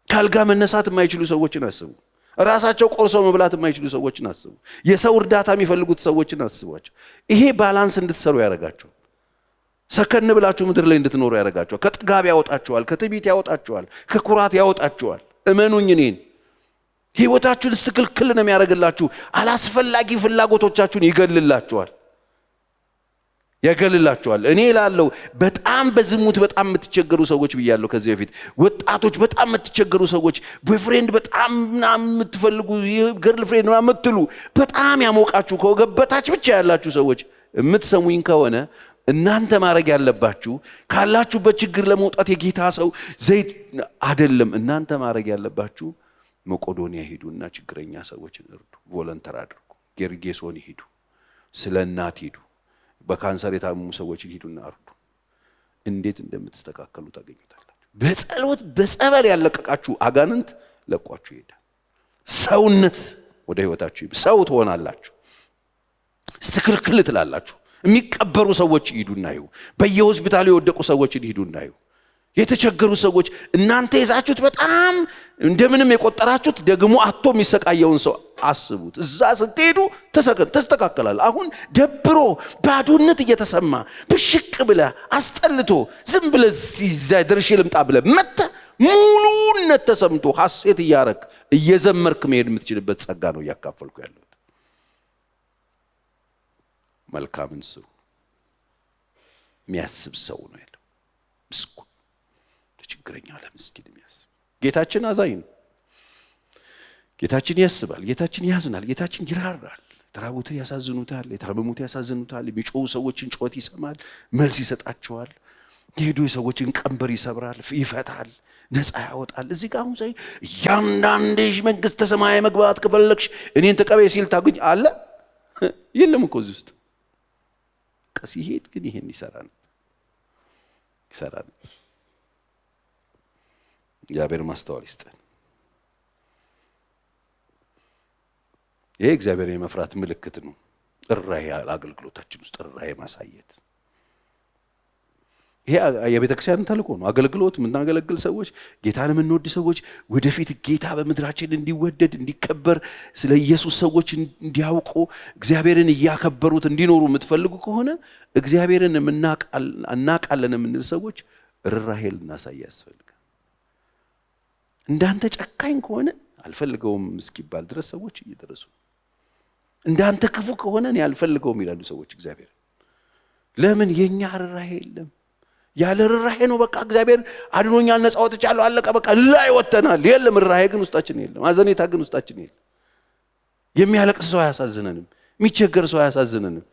Speaker 1: ካልጋ መነሳት የማይችሉ ሰዎችን አስቡ። ራሳቸው ቆርሰው መብላት የማይችሉ ሰዎችን አስቡ። የሰው እርዳታ የሚፈልጉት ሰዎችን አስቧቸው። ይሄ ባላንስ እንድትሰሩ ያደርጋቸዋል። ሰከን ብላችሁ ምድር ላይ እንድትኖሩ ያደርጋቸዋል። ከጥጋብ ያወጣቸዋል፣ ከትዕቢት ያወጣቸዋል፣ ከኩራት ያወጣቸዋል። እመኑኝ እኔን ህይወታችሁን ስትክልክል ነው የሚያደርግላችሁ። አላስፈላጊ ፍላጎቶቻችሁን ይገልላችኋል። እኔ እላለሁ በጣም በዝሙት በጣም የምትቸገሩ ሰዎች ብያለሁ ከዚህ በፊት። ወጣቶች በጣም የምትቸገሩ ሰዎች፣ ቦይፍሬንድ በጣም የምትፈልጉ ገርል ፍሬንድ የምትሉ በጣም ያሞቃችሁ ከወገበታች ብቻ ያላችሁ ሰዎች የምትሰሙኝ ከሆነ እናንተ ማድረግ ያለባችሁ ካላችሁበት ችግር ለመውጣት የጌታ ሰው ዘይት አይደለም። እናንተ ማድረግ ያለባችሁ መቄዶንያ ሂዱና ችግረኛ ሰዎችን እርዱ። ቮለንተር አድርጉ። ጌርጌሶን ሂዱ። ስለ እናት ሂዱ። በካንሰር የታመሙ ሰዎችን ሂዱና እርዱ። እንዴት እንደምትስተካከሉ ታገኙታላችሁ። በጸሎት በጸበል ያለቀቃችሁ አጋንንት ለቋችሁ ይሄዳል። ሰውነት ወደ ህይወታችሁ ሰው ትሆናላችሁ። ስትክልክል ትላላችሁ። የሚቀበሩ ሰዎች ሂዱና እዩ። በየሆስፒታሉ የወደቁ ሰዎችን ሂዱና እዩ። የተቸገሩ ሰዎች እናንተ ይዛችሁት በጣም እንደምንም የቆጠራችሁት ደግሞ አቶ የሚሰቃየውን ሰው አስቡት። እዛ ስትሄዱ ተስተካከላል። አሁን ደብሮ ባዶነት እየተሰማ ብሽቅ ብለ አስጠልቶ ዝም ብለ እዛ ድርሽ ልምጣ ብለ መተ ሙሉነት ተሰምቶ ሐሴት እያረክ እየዘመርክ መሄድ የምትችልበት ጸጋ ነው እያካፈልኩ ያለው። መልካምን ስሩ። የሚያስብ ሰው ነው ያለው። ምስጉን ለችግረኛ ለምስኪን የሚያስብ ጌታችን አዛኝ ነው። ጌታችን ያስባል። ጌታችን ያዝናል። ጌታችን ይራራል። የተራቡትን ያሳዝኑታል፣ የታመሙት ያሳዝኑታል። የሚጮሁ ሰዎችን ጩኸት ይሰማል፣ መልስ ይሰጣቸዋል። የሄዱ ሰዎችን ቀንበር ይሰብራል፣ ይፈታል፣ ነፃ ያወጣል። እዚህ ጋር አሁን እያንዳንድሽ መንግሥተ ሰማይ መግባት ከፈለግሽ እኔን ተቀበይ ሲል ታገኝ አለ? የለም እኮ እዚህ ውስጥ ሲሄድ ግን ይሄን ይሰራል። እግዚአብሔር ማስተዋል ይስጠን። ይሄ እግዚአብሔር የመፍራት ምልክት ነው። ርኅራኄ አገልግሎታችን ውስጥ ርኅራኄ ማሳየት ይሄ የቤተክርስቲያን ተልእኮ ነው። አገልግሎት የምናገለግል ሰዎች፣ ጌታን የምንወድ ሰዎች ወደፊት ጌታ በምድራችን እንዲወደድ እንዲከበር፣ ስለ ኢየሱስ ሰዎች እንዲያውቁ እግዚአብሔርን እያከበሩት እንዲኖሩ የምትፈልጉ ከሆነ እግዚአብሔርን እናቃለን የምንል ሰዎች ርኅራኄ ልናሳይ ያስፈልጋል። እንዳንተ ጨካኝ ከሆነ አልፈልገውም እስኪባል ድረስ ሰዎች እየደረሱ፣ እንዳንተ ክፉ ከሆነ እኔ አልፈልገውም ይላሉ ሰዎች እግዚአብሔር። ለምን? የኛ ርኅራኄ የለም። ያለ ርኅራኄ ነው በቃ እግዚአብሔር አድኖኛል፣ ነፃ ወጥቻለሁ፣ አለቀ በቃ ላይ ወጥተናል። የለም ርኅራኄ ግን ውስጣችን የለም። አዘኔታ ግን ውስጣችን የለም። የሚያለቅስ ሰው አያሳዝነንም። የሚቸገር ሰው አያሳዝነንም።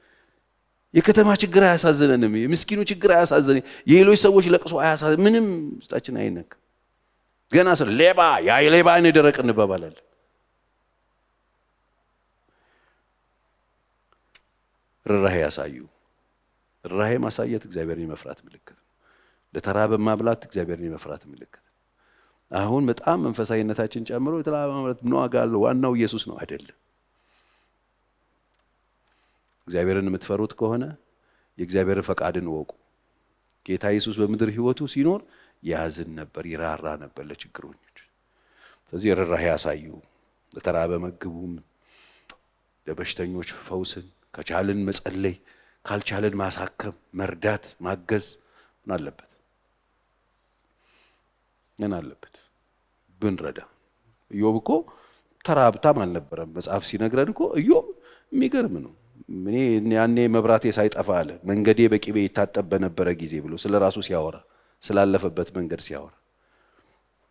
Speaker 1: የከተማ ችግር አያሳዝነንም። የምስኪኑ ችግር አያሳዝነንም። የሌሎች ሰዎች ለቅሶ አያሳዝነንም። ምንም ውስጣችን አይነካም። ገና ስለ ሌባ ያ የሌባ አይነ ደረቅ እንባባላለን። ርኅራኄ ያሳዩ። ርኅራኄ ማሳየት እግዚአብሔርን የመፍራት ምልክት ነው። ለተራበ ማብላት እግዚአብሔርን የመፍራት ምልክት። አሁን በጣም መንፈሳዊነታችን ጨምሮ የተራበ ማብላት ምን ዋጋ አለው? ዋናው ኢየሱስ ነው አይደለም? እግዚአብሔርን የምትፈሩት ከሆነ የእግዚአብሔርን ፈቃድን ወቁ። ጌታ ኢየሱስ በምድር ሕይወቱ ሲኖር ያዝን ነበር፣ ይራራ ነበር ለችግረኞች። ስለዚህ ርኅራኄ ያሳዩ። ለተራበ መግቡም፣ ለበሽተኞች ፈውስን፣ ከቻልን መጸለይ፣ ካልቻልን ማሳከም፣ መርዳት፣ ማገዝ ምን አለበት ብንረዳ። ኢዮብ እኮ ተራ ሀብታም አልነበረም። መጽሐፍ ሲነግረን እኮ ኢዮብ የሚገርም ነው። እኔ ያኔ መብራቴ ሳይጠፋ አለ መንገዴ በቂቤ ይታጠብ በነበረ ጊዜ ብሎ ስለ ራሱ ሲያወራ፣ ስላለፈበት መንገድ ሲያወራ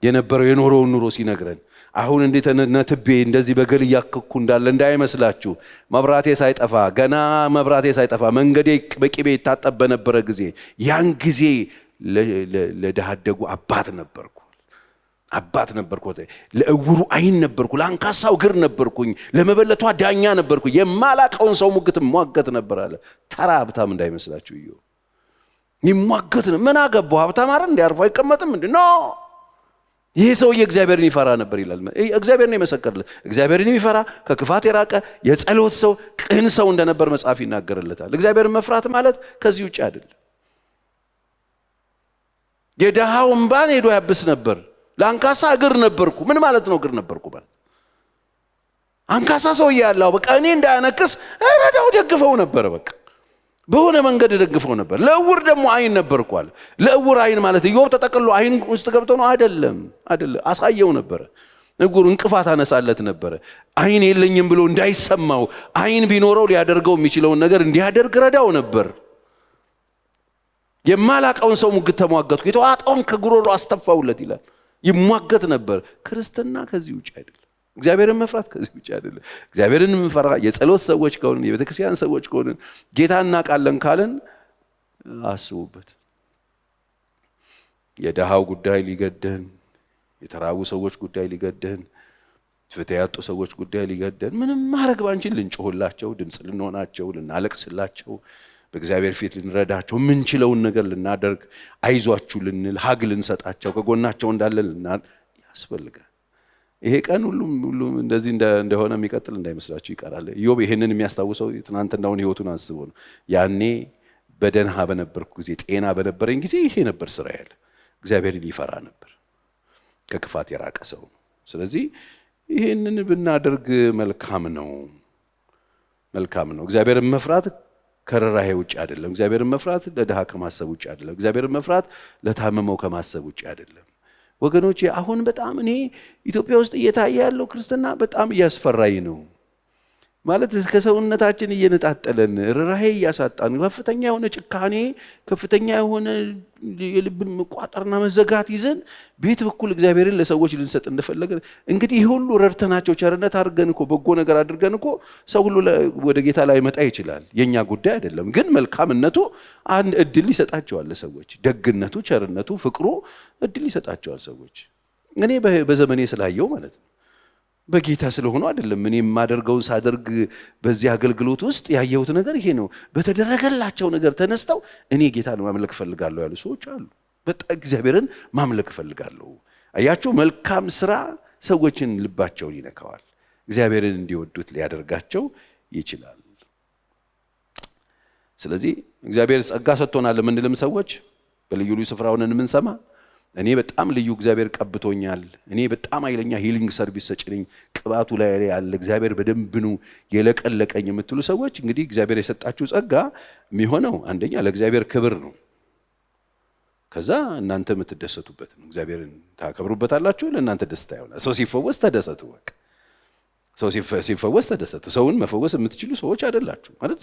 Speaker 1: የነበረው የኖረውን ኑሮ ሲነግረን፣ አሁን እንዴት ነትቤ እንደዚህ በገል እያከኩ እንዳለ እንዳይመስላችሁ፣ መብራቴ ሳይጠፋ ገና መብራቴ ሳይጠፋ መንገዴ በቂቤ ይታጠብ በነበረ ጊዜ ያን ጊዜ ለድሃ አደጉ አባት ነበርኩ፣ ለእውሩ ዓይን ነበርኩ፣ ለአንካሳው እግር ነበርኩኝ፣ ለመበለቷ ዳኛ ነበርኩኝ፣ የማላቀውን ሰው ሙግት ሟገት ነበር አለ። ተራ ሀብታም እንዳይመስላችሁ እዩ ይሟገት ነው። ምን አገባው? ሀብታም አይደል እንዲያርፉ አይቀመጥም እንዴ? ኖ ይሄ ሰውዬ እግዚአብሔርን ይፈራ ነበር ይላል። እግዚአብሔርን የመሰከረለት እግዚአብሔርን የሚፈራ ከክፋት የራቀ የጸሎት ሰው ቅን ሰው እንደነበር መጽሐፍ ይናገርለታል። እግዚአብሔርን መፍራት ማለት ከዚህ ውጭ አይደለም። የድሃው እንባን ሄዶ ያብስ ነበር። ለአንካሳ እግር ነበርኩ። ምን ማለት ነው እግር ነበርኩ ማለት? አንካሳ ሰውዬ ያለው በቃ እኔ እንዳያነክስ ረዳው ደግፈው ነበር። በቃ በሆነ መንገድ ደግፈው ነበር። ለእውር ደግሞ ዓይን ነበርኩ አለ። ለእውር ዓይን ማለት ኢዮብ ተጠቅሎ ዓይን ውስጥ ገብቶ ነው አይደለም። አሳየው ነበር። እውር እንቅፋት አነሳለት ነበር። ዓይን የለኝም ብሎ እንዳይሰማው፣ ዓይን ቢኖረው ሊያደርገው የሚችለውን ነገር እንዲያደርግ ረዳው ነበር። የማላቀውን ሰው ሙግት ተሟገትኩ፣ የተዋጠውን ከጉሮሮ አስተፋውለት ይላል። ይሟገት ነበር። ክርስትና ከዚህ ውጭ አይደለም። እግዚአብሔርን መፍራት ከዚህ ውጭ አይደለም። እግዚአብሔርን የምንፈራ የጸሎት ሰዎች ከሆንን፣ የቤተክርስቲያን ሰዎች ከሆንን፣ ጌታ እናውቃለን ካለን አስቡበት። የድሃው ጉዳይ ሊገደን፣ የተራቡ ሰዎች ጉዳይ ሊገደን፣ ፍትህ ያጡ ሰዎች ጉዳይ ሊገደን፣ ምንም ማድረግ ባንችል ልንጮህላቸው፣ ድምፅ ልንሆናቸው፣ ልናለቅስላቸው፣ በእግዚአብሔር ፊት ልንረዳቸው፣ የምንችለውን ነገር ልናደርግ፣ አይዟችሁ ልንል፣ ሀግ ልንሰጣቸው፣ ከጎናቸው እንዳለን ያስፈልጋል። ይሄ ቀን ሁሉም እንደዚህ እንደሆነ የሚቀጥል እንዳይመስላችሁ ይቀራል። ኢዮብ ይሄንን የሚያስታውሰው ትናንትናውን ህይወቱን አስቦ ነው። ያኔ በደንሃ በነበርኩ ጊዜ፣ ጤና በነበረኝ ጊዜ ይሄ ነበር ስራ ያለ እግዚአብሔርን ይፈራ ነበር። ከክፋት የራቀ ሰው ነው። ስለዚህ ይሄንን ብናደርግ መልካም ነው። እግዚአብሔርን መፍራት ከርኅራኄ ውጭ አይደለም። እግዚአብሔርን መፍራት ለድሃ ከማሰብ ውጭ አይደለም። እግዚአብሔርን መፍራት ለታመመው ከማሰብ ውጭ አይደለም። ወገኖቼ አሁን በጣም እኔ ኢትዮጵያ ውስጥ እየታየ ያለው ክርስትና በጣም እያስፈራኝ ነው። ማለት ከሰውነታችን እየነጣጠለን ርኅራኄ እያሳጣን፣ ከፍተኛ የሆነ ጭካኔ፣ ከፍተኛ የሆነ የልብን መቋጠርና መዘጋት ይዘን ቤት በኩል እግዚአብሔርን ለሰዎች ልንሰጥ እንደፈለገ እንግዲህ ይህ ሁሉ ረድተናቸው ቸርነት አድርገን እኮ በጎ ነገር አድርገን እኮ ሰው ሁሉ ወደ ጌታ ላይ መጣ ይችላል። የኛ ጉዳይ አይደለም። ግን መልካምነቱ አንድ እድል ይሰጣቸዋል ለሰዎች። ደግነቱ፣ ቸርነቱ፣ ፍቅሩ እድል ይሰጣቸዋል ሰዎች። እኔ በዘመኔ ስላየው ማለት ነው። በጌታ ስለሆነ አይደለም። እኔ የማደርገውን ሳደርግ በዚህ አገልግሎት ውስጥ ያየሁት ነገር ይሄ ነው። በተደረገላቸው ነገር ተነስተው እኔ ጌታን ማምለክ ፈልጋለሁ ያሉ ሰዎች አሉ። በጣም እግዚአብሔርን ማምለክ ፈልጋለሁ። አያችሁ፣ መልካም ስራ ሰዎችን ልባቸውን ይነካዋል። እግዚአብሔርን እንዲወዱት ሊያደርጋቸው ይችላል። ስለዚህ እግዚአብሔር ጸጋ ሰጥቶናል የምንልም ሰዎች በልዩ ልዩ ስፍራ ሆነን የምንሰማ እኔ በጣም ልዩ እግዚአብሔር ቀብቶኛል፣ እኔ በጣም ኃይለኛ ሂሊንግ ሰርቪስ ሰጪ ነኝ፣ ቅባቱ ላይ ያለ እግዚአብሔር በደንብ ነው የለቀለቀኝ የምትሉ ሰዎች እንግዲህ እግዚአብሔር የሰጣችሁ ጸጋ የሚሆነው አንደኛ ለእግዚአብሔር ክብር ነው። ከዛ እናንተ የምትደሰቱበት ነው። እግዚአብሔርን ታከብሩበታላችሁ፣ ለእናንተ ደስታ ይሆናል። ሰው ሲፈወስ ተደሰቱ። በቃ ሰው ሲፈወስ ተደሰቱ። ሰውን መፈወስ የምትችሉ ሰዎች አይደላችሁ ማለት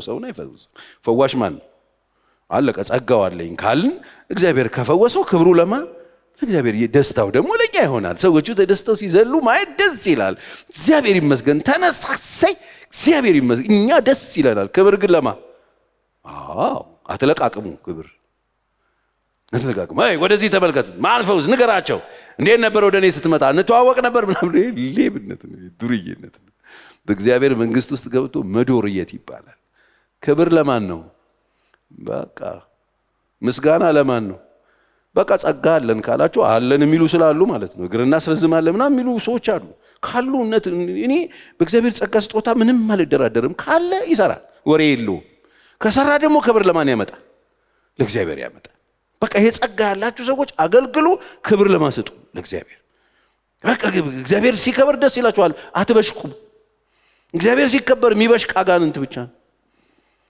Speaker 1: ሰውን አይፈውስም። ፈዋሽ ማን ነው? አለቀ። ጸጋው አለኝ ካልን እግዚአብሔር ከፈወሰው ክብሩ ለማን? ለእግዚአብሔር። ደስታው ደግሞ ለኛ ይሆናል። ሰዎቹ ተደስተው ሲዘሉ ማየት ደስ ይላል። እግዚአብሔር ይመስገን ተነሳሰይ፣ እግዚአብሔር ይመስገን፣ እኛ ደስ ይለናል። ክብር ግን ለማ? አትለቃቅሙ። ክብር አትለቃቅሙ። ወደዚህ ተመልከቱ፣ ማን ፈውስ ንገራቸው። እንዴት ነበር ወደ እኔ ስትመጣ? እንተዋወቅ ነበር ምናምን። ሌብነት ነው፣ ዱርዬነት ነው። በእግዚአብሔር መንግስት ውስጥ ገብቶ መዶርየት ይባላል። ክብር ለማን ነው? በቃ ምስጋና ለማን ነው? በቃ ጸጋ አለን ካላችሁ አለን የሚሉ ስላሉ ማለት ነው። እግርና አስረዝማለን ምናምን የሚሉ ሰዎች አሉ ካሉ እውነት እኔ በእግዚአብሔር ጸጋ ስጦታ ምንም አልደራደርም። ካለ ይሰራል፣ ወሬ የለውም። ከሰራ ደግሞ ክብር ለማን ያመጣ? ለእግዚአብሔር ያመጣ። በቃ ይሄ ጸጋ ያላችሁ ሰዎች አገልግሉ፣ ክብር ለማሰጡ ለእግዚአብሔር። በቃ እግዚአብሔር ሲከበር ደስ ይላችኋል፣ አትበሽቁም። እግዚአብሔር ሲከበር የሚበሽቅ አጋንንት ብቻ ነው።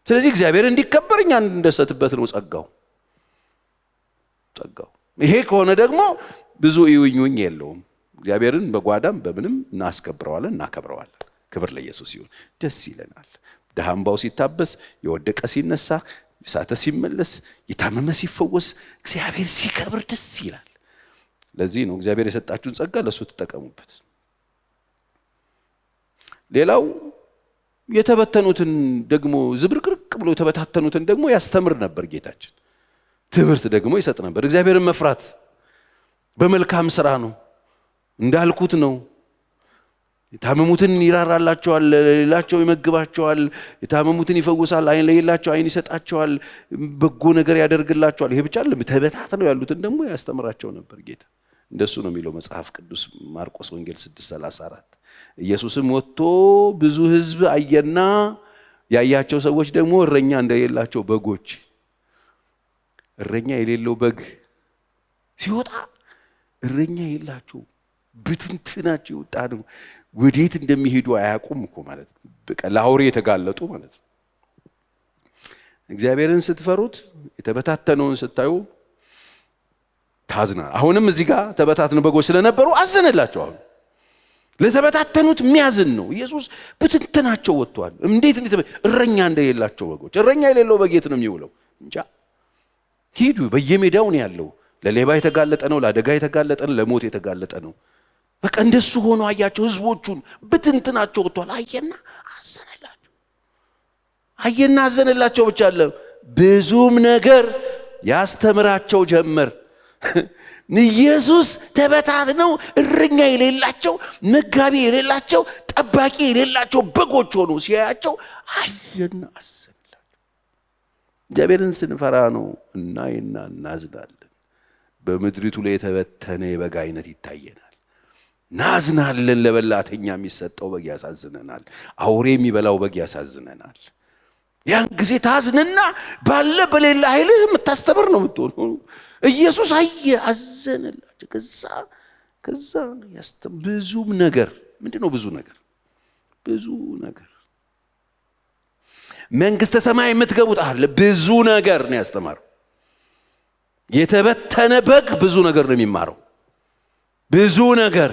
Speaker 1: ስለዚህ እግዚአብሔር እንዲከበር እኛ እንደሰትበት ነው ጸጋው። ይሄ ከሆነ ደግሞ ብዙ ይውኙኝ የለውም። እግዚአብሔርን በጓዳም በምንም እናስከብረዋለን፣ እናከብረዋለን። ክብር ለኢየሱስ ይሁን። ደስ ይለናል። ደሃምባው ሲታበስ፣ የወደቀ ሲነሳ፣ የሳተ ሲመለስ፣ የታመመ ሲፈወስ፣ እግዚአብሔር ሲከብር ደስ ይላል። ለዚህ ነው እግዚአብሔር የሰጣችሁን ጸጋ ለሱ ተጠቀሙበት። ሌላው የተበተኑትን ደግሞ ዝብርቅርቅ ብሎ የተበታተኑትን ደግሞ ያስተምር ነበር ጌታችን። ትምህርት ደግሞ ይሰጥ ነበር። እግዚአብሔርን መፍራት በመልካም ስራ ነው፣ እንዳልኩት ነው። የታመሙትን ይራራላቸዋል፣ ለሌላቸው ይመግባቸዋል፣ የታመሙትን ይፈውሳል፣ አይን ለሌላቸው አይን ይሰጣቸዋል፣ በጎ ነገር ያደርግላቸዋል። ይሄ ብቻ አይደለም፣ ተበታትነው ያሉትን ደግሞ ያስተምራቸው ነበር ጌታ። እንደሱ ነው የሚለው መጽሐፍ ቅዱስ ማርቆስ ወንጌል 6:34። ኢየሱስም ወጥቶ ብዙ ሕዝብ አየና ያያቸው ሰዎች ደግሞ እረኛ እንደሌላቸው በጎች፣ እረኛ የሌለው በግ ሲወጣ እረኛ የላቸው ብትንትናቸው ወጣ ነው። ወዴት እንደሚሄዱ አያውቁም እኮ ማለት ነው። በቃ ለአውሬ የተጋለጡ ማለት ነው። እግዚአብሔርን ስትፈሩት የተበታተነውን ስታዩ ታዝናል። አሁንም እዚህ ጋር ተበታተኑ በጎች ስለነበሩ አዘነላቸው። አሁን ለተበታተኑት የሚያዝን ነው ኢየሱስ። ብትንትናቸው ወጥቷል። እንዴት እረኛ እንደሌላቸው በጎች። እረኛ የሌለው በግ የት ነው የሚውለው? እንጃ። ሂዱ፣ በየሜዳው ነው ያለው። ለሌባ የተጋለጠ ነው፣ ለአደጋ የተጋለጠ ነው፣ ለሞት የተጋለጠ ነው። በቃ እንደሱ ሆኖ አያቸው። ህዝቦቹን ብትንትናቸው ወጥቷል። አየና አዘነላቸው ብቻ አለ፣ ብዙም ነገር ያስተምራቸው ጀመር። ኢየሱስ ተበታትነው እረኛ የሌላቸው፣ መጋቢ የሌላቸው፣ ጠባቂ የሌላቸው በጎች ሆኖ ሲያያቸው አየና አዘነላቸው። እግዚአብሔርን ስንፈራ ነው እናይና እናዝናለን። በምድሪቱ ላይ የተበተነ የበግ አይነት ይታየናል። ናዝናለን። ለበላተኛ የሚሰጠው በግ ያሳዝነናል። አውሬ የሚበላው በግ ያሳዝነናል። ያን ጊዜ ታዝንና ባለ በሌላ ኃይልህ የምታስተምር ነው የምትሆነው። ኢየሱስ አየ፣ አዘነላቸው። ከዛ ብዙም ነገር ምንድነው? ብዙ ነገር መንግስተ ሰማይ የምትገቡት አለ። ብዙ ነገር ነው ያስተማረው። የተበተነ በግ ብዙ ነገር ነው የሚማረው። ብዙ ነገር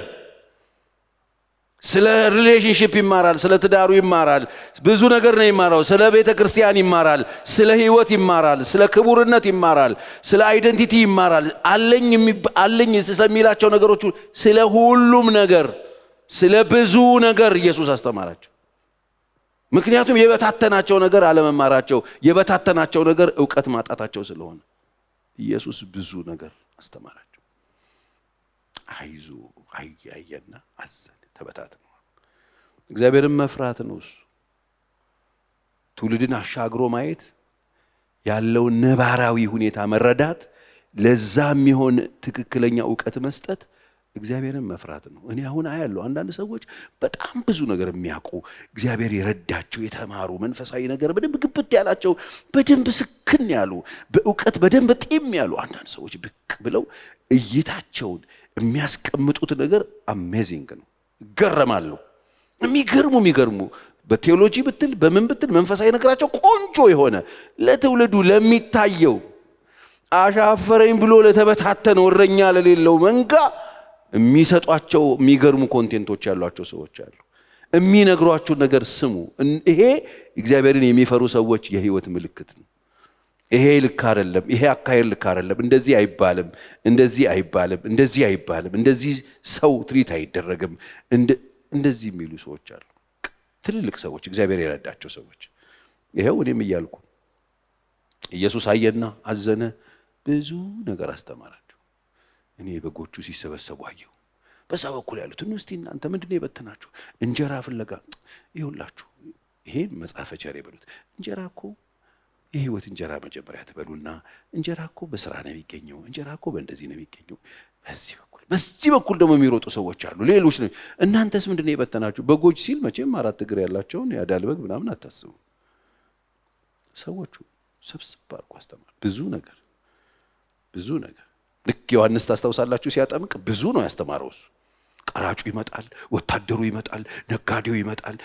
Speaker 1: ስለ ሪሌሽንሺፕ ይማራል፣ ስለ ትዳሩ ይማራል። ብዙ ነገር ነው ይማራው። ስለ ቤተ ክርስቲያን ይማራል፣ ስለ ህይወት ይማራል፣ ስለ ክቡርነት ይማራል፣ ስለ አይደንቲቲ ይማራል። አለኝ ስለሚላቸው ነገሮች፣ ስለ ሁሉም ነገር፣ ስለ ብዙ ነገር ኢየሱስ አስተማራቸው። ምክንያቱም የበታተናቸው ነገር አለመማራቸው፣ የበታተናቸው ነገር ዕውቀት ማጣታቸው ስለሆነ ኢየሱስ ብዙ ነገር አስተማራቸው። አይዞ አየና አዘነ፣ ተበታትነዋል። እግዚአብሔርን መፍራት ነው እሱ። ትውልድን አሻግሮ ማየት፣ ያለውን ነባራዊ ሁኔታ መረዳት፣ ለዛ የሚሆን ትክክለኛ ዕውቀት መስጠት እግዚአብሔርን መፍራት ነው። እኔ አሁን አያለሁ አንዳንድ ሰዎች በጣም ብዙ ነገር የሚያውቁ እግዚአብሔር የረዳቸው የተማሩ መንፈሳዊ ነገር በደንብ ግብት ያላቸው በደንብ ስክን ያሉ በዕውቀት በደንብ ጤም ያሉ አንዳንድ ሰዎች ብቅ ብለው እይታቸውን የሚያስቀምጡት ነገር አሜዚንግ ነው። ይገረማሉ። የሚገርሙ በቴዎሎጂ ብትል በምን ብትል መንፈሳዊ ነገራቸው ቆንጆ የሆነ ለትውልዱ ለሚታየው አሻፈረኝ ብሎ ለተበታተነው እረኛ ለሌለው መንጋ የሚሰጧቸው የሚገርሙ ኮንቴንቶች ያሏቸው ሰዎች አሉ። የሚነግሯቸው ነገር ስሙ። ይሄ እግዚአብሔርን የሚፈሩ ሰዎች የህይወት ምልክት ነው። ይሄ ልክ አይደለም፣ ይሄ አካሄድ ልክ አይደለም፣ እንደዚህ አይባልም፣ እንደዚህ አይባልም፣ እንደዚህ አይባልም፣ እንደዚህ ሰው ትሪት አይደረግም፣ እንደዚህ የሚሉ ሰዎች አሉ። ትልልቅ ሰዎች፣ እግዚአብሔር የረዳቸው ሰዎች። ይሄው እኔም እያልኩ ኢየሱስ አየና አዘነ፣ ብዙ ነገር አስተማራቸው። እኔ በጎቹ ሲሰበሰቡ አየሁ። በዛ በኩል ያሉትን እስቲ እናንተ ምንድነው የበተናችሁ? እንጀራ ፍለጋ። ይሁላችሁ ይሄን መጽሐፈ ቸር ይበሉት። እንጀራ እኮ የህይወት እንጀራ መጀመሪያ ትበሉና እንጀራ እኮ በስራ ነው የሚገኘው፣ እንጀራ እኮ በእንደዚህ ነው የሚገኘው። በዚህ በኩል ደግሞ የሚሮጡ ሰዎች አሉ፣ ሌሎች ነው። እናንተስ ምንድነው የበተናችሁ? በጎች ሲል መቼም 4 እግር ያላቸውን ያዳል በግ ምናምን አታስቡ። ሰዎቹ ሰብስብ አድርጎ አስተማር። ብዙ ነገር ልክ ዮሐንስ ታስታውሳላችሁ ሲያጠምቅ ብዙ ነው ያስተማረው እሱ። ቀራጩ ይመጣል፣ ወታደሩ ይመጣል፣ ነጋዴው ይመጣል፣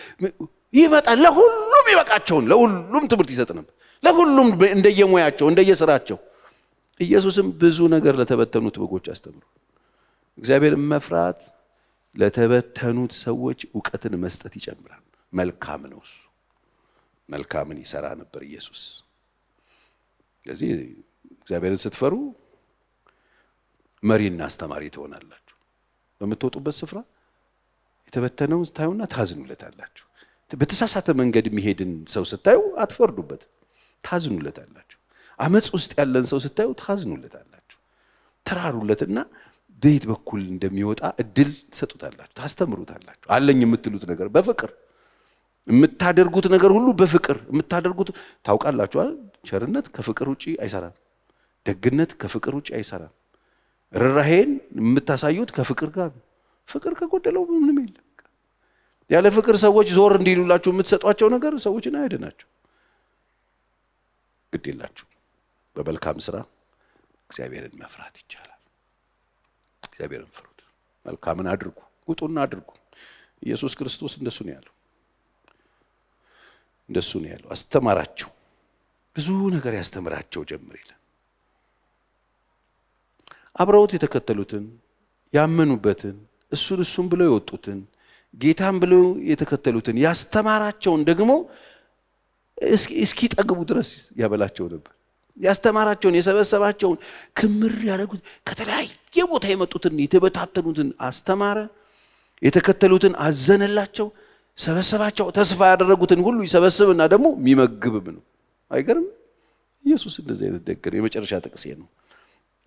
Speaker 1: ለሁሉም ይበቃቸውን ለሁሉም ትምህርት ይሰጥ ነበር፣ ለሁሉም እንደየሙያቸው እንደየስራቸው። ኢየሱስም ብዙ ነገር ለተበተኑት በጎች አስተምሮ። እግዚአብሔርን መፍራት ለተበተኑት ሰዎች ዕውቀትን መስጠት ይጨምራል። መልካም ነው እሱ። መልካምን ይሰራ ነበር ኢየሱስ። ስለዚህ እግዚአብሔርን ስትፈሩ መሪና አስተማሪ ትሆናላችሁ። በምትወጡበት ስፍራ የተበተነውን ስታዩና ታዝኑለታላችሁ። በተሳሳተ መንገድ የሚሄድን ሰው ስታዩ አትፈርዱበት፣ ታዝኑለታላችሁ። አመጽ ውስጥ ያለን ሰው ስታዩ ታዝኑለታላችሁ። ተራሩለትና በየት በኩል እንደሚወጣ እድል ትሰጡታላችሁ፣ ታስተምሩታላችሁ። አለኝ የምትሉት ነገር በፍቅር የምታደርጉት ነገር ሁሉ በፍቅር የምታደርጉት ታውቃላችሁ አይደል? ቸርነት ከፍቅር ውጪ አይሰራም። ደግነት ከፍቅር ውጪ አይሰራም። ርህራሄን የምታሳዩት ከፍቅር ጋር። ፍቅር ከጎደለው ምንም የለም። ያለ ፍቅር ሰዎች ዞር እንዲሉላችሁ የምትሰጧቸው ነገር ሰዎችን አይደናቸው። ግድ የላችሁ። በመልካም ስራ እግዚአብሔርን መፍራት ይቻላል። እግዚአብሔርን ፍሩት፣ መልካምን አድርጉ፣ ውጡና አድርጉ። ኢየሱስ ክርስቶስ እንደሱ ነው ያለው። አስተማራቸው፣ ብዙ ነገር ያስተምራቸው ጀምር ይላል። አብረውት የተከተሉትን ያመኑበትን እሱን ብለው የወጡትን ጌታን ብለው የተከተሉትን ያስተማራቸውን ደግሞ እስኪ ጠግቡ ድረስ ያበላቸው ነበር። ያስተማራቸውን የሰበሰባቸውን ክምር ያደረጉት ከተለያየ ቦታ የመጡትን የተበታተኑትን አስተማረ። የተከተሉትን አዘነላቸው፣ ሰበሰባቸው። ተስፋ ያደረጉትን ሁሉ ይሰበስብና ደግሞ የሚመግብም ነው። አይገርም? ኢየሱስ እንደዚህ አይነት ደግ ነው። የመጨረሻ ጥቅሴ ነው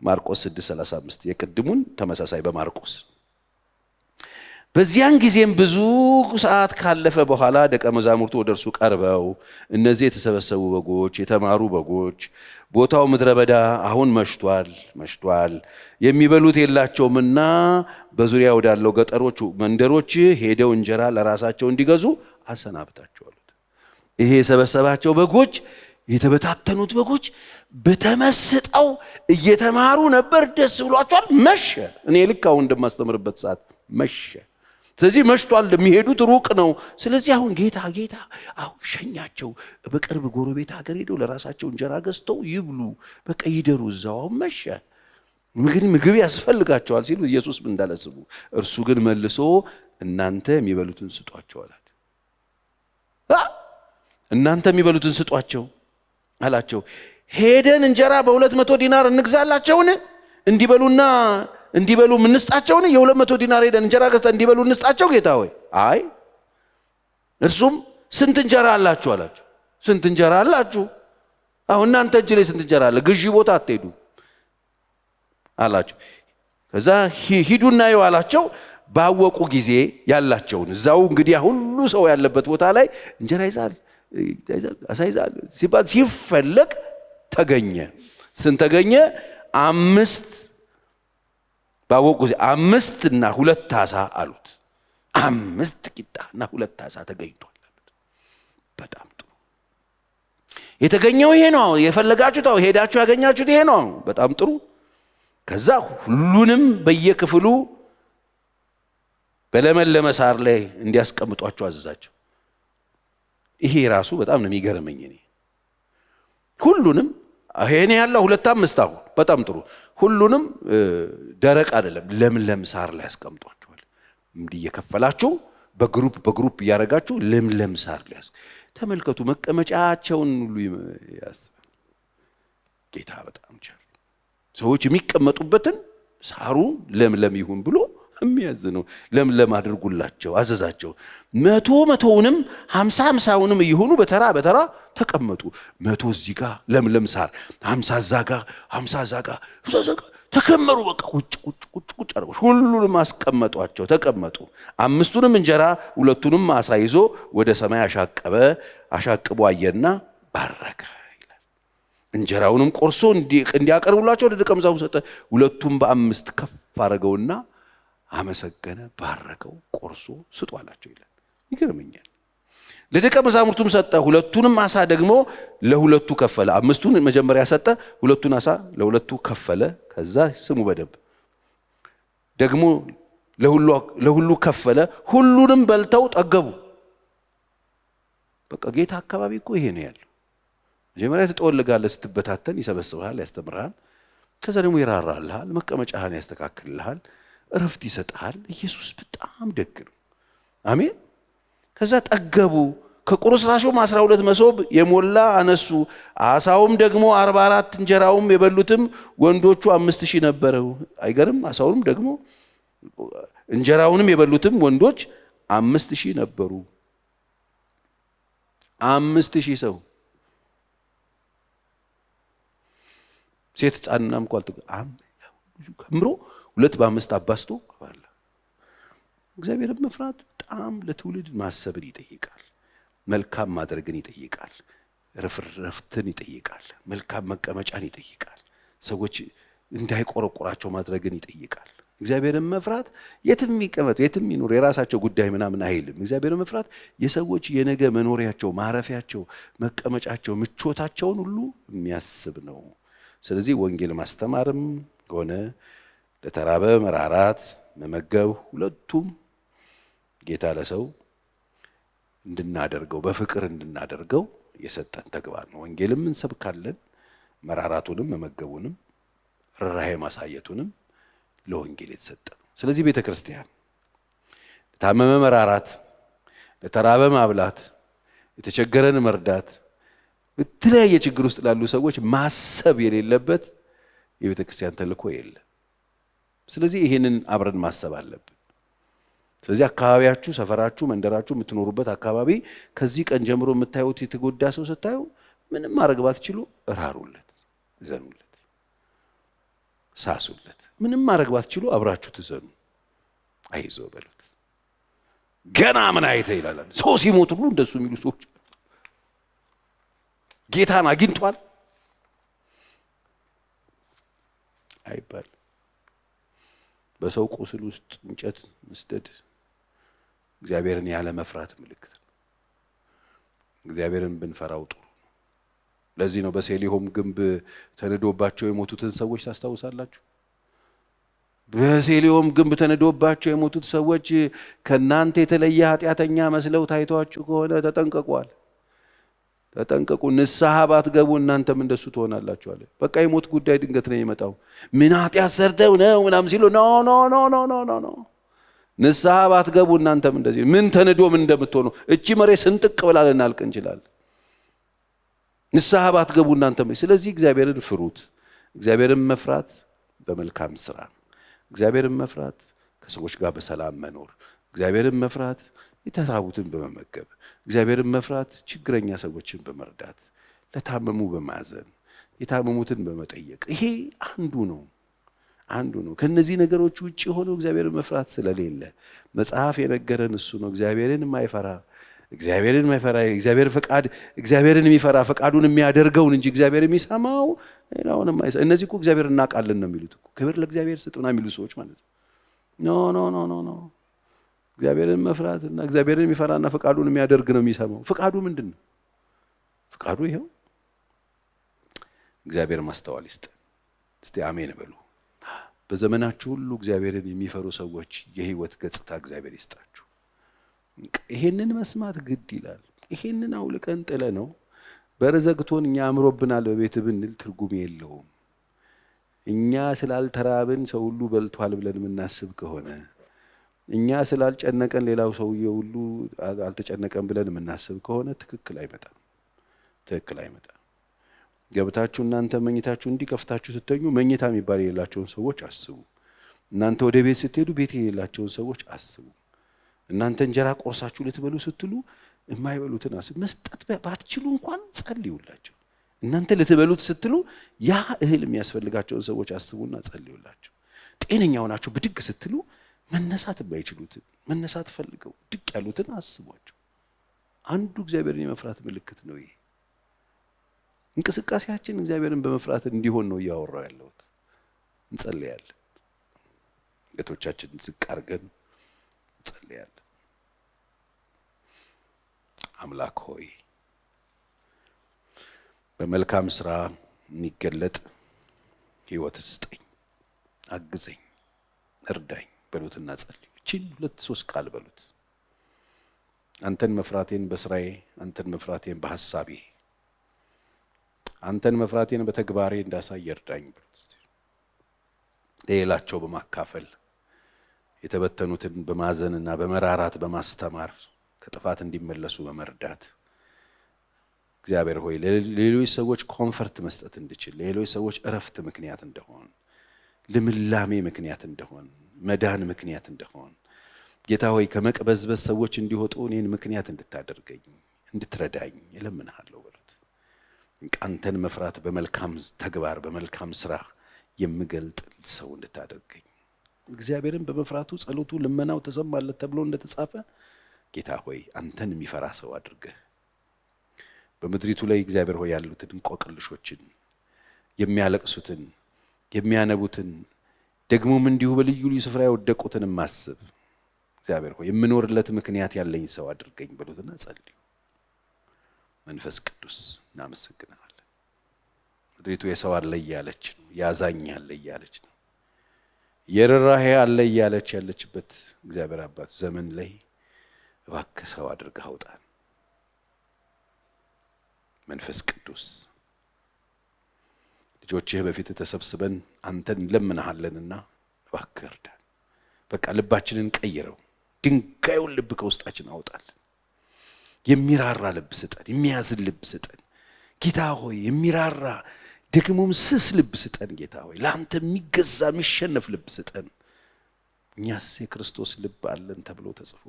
Speaker 1: ማርቆስ 6:35 የቅድሙን ተመሳሳይ በማርቆስ። በዚያን ጊዜም ብዙ ሰዓት ካለፈ በኋላ ደቀ መዛሙርቱ ወደ እርሱ ቀርበው እነዚህ የተሰበሰቡ በጎች የተማሩ በጎች ቦታው ምድረ በዳ አሁን መሽቷል የሚበሉት የላቸውምና በዙሪያ ወዳለው ገጠሮች መንደሮች ሄደው እንጀራ ለራሳቸው እንዲገዙ አሰናብታቸው አሉት። ይሄ የሰበሰባቸው በጎች የተበታተኑት በጎች በተመስጠው እየተማሩ ነበር። ደስ ብሏቸዋል። መሸ። እኔ ልክ አሁን እንደማስተምርበት ሰዓት መሸ። ስለዚህ መሽቷል፣ የሚሄዱት ሩቅ ነው። ስለዚህ አሁን ጌታ አሁን ሸኛቸው። በቅርብ ጎረቤት ሀገር ሄደው ለራሳቸው እንጀራ ገዝተው ይብሉ፣ በቃ ይደሩ እዛው። አሁን መሸ፣ ምግብ ያስፈልጋቸዋል ሲሉ ኢየሱስ ምን እንዳለስቡ፣ እርሱ ግን መልሶ እናንተ የሚበሉትን ስጧቸው አላቸው። እናንተ የሚበሉትን ስጧቸው አላቸው። ሄደን እንጀራ በ200 ዲናር እንግዛላቸውን እንዲበሉ እንስጣቸውን? የ200 ዲናር ሄደን እንጀራ ገዝተን እንዲበሉ እንስጣቸው ጌታ ሆይ? አይ። እርሱም ስንት እንጀራ አላችሁ አላቸው። ስንት እንጀራ አላችሁ? አሁን እናንተ እጅ ላይ ስንት እንጀራ አለ? ግዢ ቦታ አትሄዱ አላቸው። ከዛ ሂዱና ይው አላቸው። ባወቁ ጊዜ ያላቸውን እዛው እንግዲህ ሁሉ ሰው ያለበት ቦታ ላይ እንጀራ ይዛል አሳ ይዛል ሲባል ሲፈለግ ተገኘ። ስንት ተገኘ? 5 ባወቁ ጊዜ 5 እና 2 ዓሣ አሉት። 5 ቂጣ እና 2 ዓሣ ተገኝቷል። በጣም ጥሩ የተገኘው ይሄ ነው። የፈለጋችሁት ሄዳችሁ ያገኛችሁት ይሄ ነው። በጣም ጥሩ። ከዛ ሁሉንም በየክፍሉ በለመለመ ሳር ላይ እንዲያስቀምጧቸው አዘዛቸው። ይሄ ራሱ በጣም ነው የሚገርመኝ። እኔ ሁሉንም እኔ ያለው 2 5 አሁን በጣም ጥሩ። ሁሉንም ደረቅ አይደለም ለምለም ሳር ላይ ያስቀምጧቸዋል። እንዲህ እየከፈላችሁ በግሩፕ እያደረጋችሁ ለምለም ሳር ላይ ተመልከቱ። መቀመጫቸውን ሁሉ ያስባል ጌታ። በጣም ቸር ሰዎች የሚቀመጡበትን ሳሩን ለምለም ይሁን ብሎ የሚያዝ ነው። ለምለም አድርጉላቸው አዘዛቸው። 100 50 እየሆኑ በተራ ተቀመጡ። 100 እዚህ ጋር ለምለም ሳር 50 እዛ ጋር 50 እዛ ጋር ተከመሩ። በቃ ቁጭ አድርገው ሁሉንም አስቀመጧቸው። ተቀመጡ። 5ቱንም እንጀራ 2ቱንም ዓሣ ይዞ ወደ ሰማይ አሻቅቦ አየና ባረከ ይላል። እንጀራውንም ቆርሶ እንዲያቀርቡላቸው ለደቀ መዛሙርቱ ሰጠ። 2ቱም በ5 ከፍ አደረገውና አመሰገነ፣ ባረከው፣ ቆርሶ ስጡ አላቸው ይላል። ይገርመኛል። ለደቀ መዛሙርቱም ሰጠ። 2ቱንም ዓሣ ደግሞ ለ2 ከፈለ። 5ቱን መጀመሪያ ሰጠ፣ 2ቱን ዓሣ ለ2 ከፈለ። ከዛ ስሙ በደንብ ደግሞ ለሁሉ ከፈለ። ሁሉንም በልተው ጠገቡ። በቃ ጌታ አካባቢ እኮ ይሄ ነው ያለው። መጀመሪያ ትጠወልጋለህ፣ ስትበታተን ይሰበስብሃል፣ ያስተምርሃል። ከዛ ደግሞ ይራራልሃል፣ መቀመጫህን ያስተካክልልሃል፣ እረፍት ይሰጥሃል። ኢየሱስ በጣም ደግ ነው። አሜን። ከዛ ጠገቡ። ከቁርስራሹም 12 መሶብ የሞላ አነሱ። ዓሣውም ደግሞ 44 እንጀራውም የበሉትም ወንዶቹ 5000 ነበረው። አይገርም? ዓሣውንም ደግሞ እንጀራውንም የበሉትም ወንዶች 5000 ነበሩ። 5000 ሰው ሴት ሕፃንናም ቋልጥ ከምሮ 2 በ5 አባስቶ አባላ። እግዚአብሔርን መፍራት በጣም ለትውልድ ማሰብን ይጠይቃል። መልካም ማድረግን ይጠይቃል። ረፍትን ይጠይቃል። መልካም መቀመጫን ይጠይቃል። ሰዎች እንዳይቆረቆራቸው ማድረግን ይጠይቃል። እግዚአብሔርን መፍራት የትም ይቀመጡ የትም ይኖር የራሳቸው ጉዳይ ምናምን አይልም። እግዚአብሔርን መፍራት የሰዎች የነገ መኖሪያቸው፣ ማረፊያቸው፣ መቀመጫቸው፣ ምቾታቸውን ሁሉ የሚያስብ ነው። ስለዚህ ወንጌል ማስተማርም ሆነ ለተራበ መራራት፣ መመገብ ሁለቱም ጌታ ለሰው እንድናደርገው በፍቅር እንድናደርገው የሰጠን ተግባር ነው። ወንጌልም እንሰብካለን። መራራቱንም መመገቡንም ርኅራኄ ማሳየቱንም ለወንጌል የተሰጠ ነው። ስለዚህ ቤተ ክርስቲያን ለታመመ መራራት፣ ለተራበ ማብላት፣ የተቸገረን መርዳት፣ በተለያየ ችግር ውስጥ ላሉ ሰዎች ማሰብ የሌለበት የቤተ ክርስቲያን ተልእኮ የለም። ስለዚህ ይሄንን አብረን ማሰብ አለብን። ስለዚህ አካባቢያችሁ፣ ሰፈራችሁ፣ መንደራችሁ፣ የምትኖሩበት አካባቢ ከዚህ ቀን ጀምሮ የምታዩት የተጎዳ ሰው ስታዩ ምንም ማድረግ ባትችሉ እራሩለት፣ እዘኑለት፣ ሳሱለት። ምንም ማድረግ ባትችሉ አብራችሁ ትዘኑ፣ አይዞ በሉት። ገና ምን አይተ ይላል ሰው ሲሞት ሁሉ እንደሱ የሚሉ ሰዎች ጌታን አግኝቷል አይባል። በሰው ቁስል ውስጥ እንጨት መስደድ እግዚአብሔርን ያለ መፍራት ምልክት ነው። እግዚአብሔርን ብንፈራው ጥሩ ነው። ለዚህ ነው በሴሊሆም ግንብ ተነዶባቸው የሞቱትን ሰዎች ታስታውሳላችሁ? በሴሊሆም ግንብ ተነዶባቸው የሞቱት ሰዎች ከናንተ የተለየ ኃጢአተኛ መስለው ታይቷችሁ ከሆነ ተጠንቀቋል። ተጠንቀቁ፣ ንስሐ ባትገቡ እናንተም እንደሱ ትሆናላችሁ አለ። በቃ የሞት ጉዳይ ድንገት ነው የመጣው። ምን ኃጢአት ሰርተው ነው ምናምን ሲሉ ኖ ኖ ኖ ኖ ኖ ኖ ኖ ንስሐ ባትገቡ እናንተም እንደዚህ ምን ተነዶ ምን እንደምትሆኑ እቺ መሬት ስንጥቅ ብላ ልናልቅ እንችላለን። ንስሐ ባትገቡ እናንተም። ስለዚህ እግዚአብሔርን ፍሩት። እግዚአብሔርን መፍራት በመልካም ስራ፣ እግዚአብሔርን መፍራት ከሰዎች ጋር በሰላም መኖር፣ እግዚአብሔርን መፍራት የተራቡትን በመመገብ፣ እግዚአብሔርን መፍራት ችግረኛ ሰዎችን በመርዳት፣ ለታመሙ በማዘን፣ የታመሙትን በመጠየቅ። ይሄ አንዱ ነው። አንዱ ነው። ከነዚህ ነገሮች ውጪ ሆኖ እግዚአብሔርን መፍራት ስለሌለ መጽሐፍ የነገረን እሱ ነው። እግዚአብሔርን የማይፈራ እግዚአብሔር ፈቃድ እግዚአብሔርን የሚፈራ ፈቃዱን የሚያደርገውን እንጂ እግዚአብሔር የሚሰማው ሌላውንም አይሰማ። እነዚህ እኮ እግዚአብሔር እናውቃለን ነው የሚሉት እኮ ክብር ለእግዚአብሔር ስጡና የሚሉ ሰዎች ማለት ነው። ኖ እግዚአብሔርን መፍራትና እግዚአብሔርን የሚፈራና ፈቃዱን የሚያደርግ ነው የሚሰማው። ፈቃዱ ምንድን ነው? ፈቃዱ ይሄው እግዚአብሔር ማስተዋል ይስጥ። እስቲ አሜን በሉ። በዘመናችሁ ሁሉ እግዚአብሔርን የሚፈሩ ሰዎች የህይወት ገጽታ እግዚአብሔር ይስጣችሁ። ይሄንን መስማት ግድ ይላል። ይሄንን አውልቀን ጥለ ነው በረዘግቶን እኛ አምሮብናል በቤት ብንል ትርጉም የለውም። እኛ ስላልተራብን ሰው ሁሉ በልቷል ብለን የምናስብ ከሆነ እኛ ስላልጨነቀን ሌላው ሰውዬ ሁሉ አልተጨነቀን ብለን የምናስብ ከሆነ ትክክል አይመጣም። ገብታችሁ እናንተ መኝታችሁ እንዲከፍታችሁ ስትተኙ መኝታ የሚባል የሌላቸውን ሰዎች አስቡ። እናንተ ወደ ቤት ስትሄዱ ቤት የሌላቸውን ሰዎች አስቡ። እናንተ እንጀራ ቆርሳችሁ ልትበሉ ስትሉ የማይበሉትን አስቡ። መስጠት ባትችሉ እንኳን ጸልዩላቸው። እናንተ ልትበሉት ስትሉ ያ እህል የሚያስፈልጋቸውን ሰዎች አስቡና ጸልዩላቸው። ጤነኛ ሆናችሁ ብድግ ስትሉ መነሳት የማይችሉትን መነሳት ፈልገው ድቅ ያሉትን አስቧቸው። አንዱ እግዚአብሔርን የመፍራት ምልክት ነው ይሄ። እንቅስቃሴያችን እግዚአብሔርን በመፍራት እንዲሆን ነው እያወራው ያለሁት። እንጸልያለን። እህቶቻችንን ዝቅ አድርገን እንጸልያለን። አምላክ ሆይ በመልካም ስራ የሚገለጥ ህይወት ስጠኝ፣ አግዘኝ፣ እርዳኝ በሉትና ጸልዩ። እቺን 2-3 ቃል በሉት። አንተን መፍራቴን በስራዬ፣ አንተን መፍራቴን በሐሳቤ፣ አንተን መፍራቴን በተግባሬ እንዳሳይ እርዳኝ በሉት። ሌላቸው በማካፈል የተበተኑትን በማዘንና በመራራት በማስተማር ከጥፋት እንዲመለሱ በመርዳት እግዚአብሔር ሆይ ለሌሎች ሰዎች ኮምፈርት መስጠት እንድችል፣ ለሌሎች ሰዎች እረፍት ምክንያት እንደሆን፣ ልምላሜ ምክንያት እንደሆን፣ መዳን ምክንያት እንደሆን ጌታ ሆይ ከመቅበዝበዝ ሰዎች እንዲወጡ እኔን ምክንያት እንድታደርገኝ እንድትረዳኝ እለምንሃለሁ በሉት። አንተን መፍራት በመልካም ተግባር በመልካም ስራ የምገልጥ ሰው እንድታደርገኝ፣ እግዚአብሔርን በመፍራቱ ጸሎቱ ልመናው ተሰማለት ተብሎ እንደተጻፈ ጌታ ሆይ አንተን የሚፈራ ሰው አድርገህ በምድሪቱ ላይ እግዚአብሔር ሆይ ያሉትን እንቆቅልሾችን የሚያለቅሱትን የሚያነቡትን ደግሞም እንዲሁ በልዩ ልዩ ስፍራ የወደቁትን ማስብ እግዚአብሔር ሆይ የምኖርለት ምክንያት ያለኝ ሰው አድርገኝ በሉትና ጸልዩ። መንፈስ ቅዱስ እናመሰግናለን። ምድሪቱ የሰው አለ እያለች ነው፣ ያዛኝ አለ እያለች ነው፣ የርህራሄ አለ እያለች ያለችበት እግዚአብሔር አባት ዘመን ላይ እባክህ ሰው አድርገህ አውጣን። መንፈስ ቅዱስ ልጆችህ በፊት ተሰብስበን አንተን እንለምንሃለንና እባክህ እርዳን። በቃ ልባችንን ቀይረው፣ ድንጋዩን ልብ ከውስጣችን አውጣልን። የሚራራ ልብ ስጠን፣ የሚያዝን ልብ ስጠን ጌታ ሆይ። የሚራራ ደግሞም ስስ ልብ ስጠን ጌታ ሆይ። ለአንተ የሚገዛ የሚሸነፍ ልብ ስጠን። እኛስ የክርስቶስ ልብ አለን ተብሎ ተጽፎ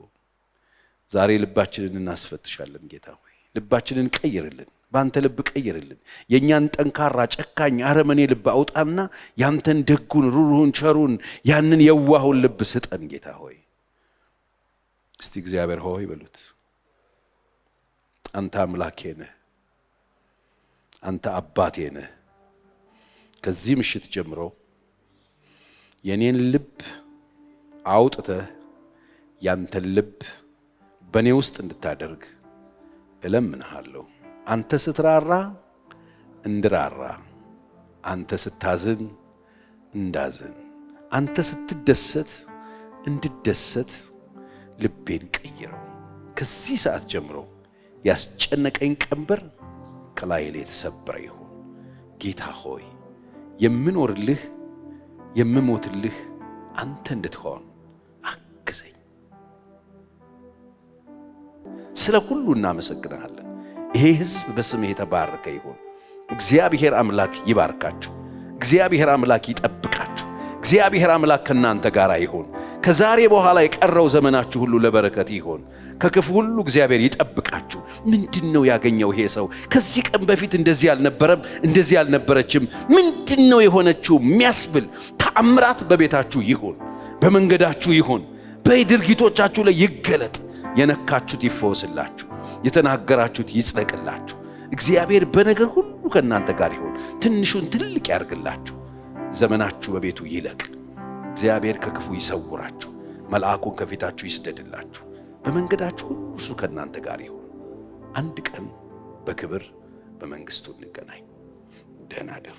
Speaker 1: ዛሬ ልባችንን እናስፈትሻለን ጌታ ሆይ። ልባችንን ቀይርልን፣ በአንተ ልብ ቀይርልን። የእኛን ጠንካራ ጨካኝ አረመኔ ልብ አውጣና ያንተን ደጉን ሩሩን ቸሩን ያንን የዋሁን ልብ ስጠን ጌታ ሆይ። እስቲ እግዚአብሔር ሆይ በሉት። አንተ አምላኬ ነህ፣ አንተ አባቴ ነህ። ከዚህ ምሽት ጀምሮ የኔን ልብ አውጥተህ ያንተን ልብ በእኔ ውስጥ እንድታደርግ እለምንሃለሁ። አንተ ስትራራ እንድራራ፣ አንተ ስታዝን እንዳዝን፣ አንተ ስትደሰት እንድደሰት ልቤን ቀይረው። ከዚህ ሰዓት ጀምሮ ያስጨነቀኝ ቀንበር ከላይ ላይ የተሰበረ ይሁን። ጌታ ሆይ የምኖርልህ የምሞትልህ አንተ እንድትሆን አግዘኝ። ስለ ሁሉ እናመሰግናለን። ይሄ ሕዝብ በስምህ የተባረከ ይሁን። እግዚአብሔር አምላክ ይባርካችሁ። እግዚአብሔር አምላክ ይጠብቃችሁ። እግዚአብሔር አምላክ ከእናንተ ጋር ይሁን። ከዛሬ በኋላ የቀረው ዘመናችሁ ሁሉ ለበረከት ይሁን። ከክፉ ሁሉ እግዚአብሔር ይጠብቃችሁ። ምንድነው ያገኘው ይሄ ሰው? ከዚህ ቀን በፊት እንደዚህ አልነበረም፣ እንደዚህ አልነበረችም። ምንድነው የሆነችው የሚያስብል ተአምራት በቤታችሁ ይሁን፣ በመንገዳችሁ ይሁን፣ በድርጊቶቻችሁ ላይ ይገለጥ። የነካችሁት ይፈወስላችሁ፣ የተናገራችሁት ይጽደቅላችሁ። እግዚአብሔር በነገር ሁሉ ከእናንተ ጋር ይሁን፣ ትንሹን ትልቅ ያርግላችሁ። ዘመናችሁ በቤቱ ይለቅ። እግዚአብሔር ከክፉ ይሰውራችሁ፣ መልአኩን ከፊታችሁ ይስደድላችሁ። በመንገዳችሁ ሁሉ እርሱ ከእናንተ ጋር ይሁን። አንድ ቀን በክብር በመንግሥቱ እንገናኝ። ደህና አደሩ።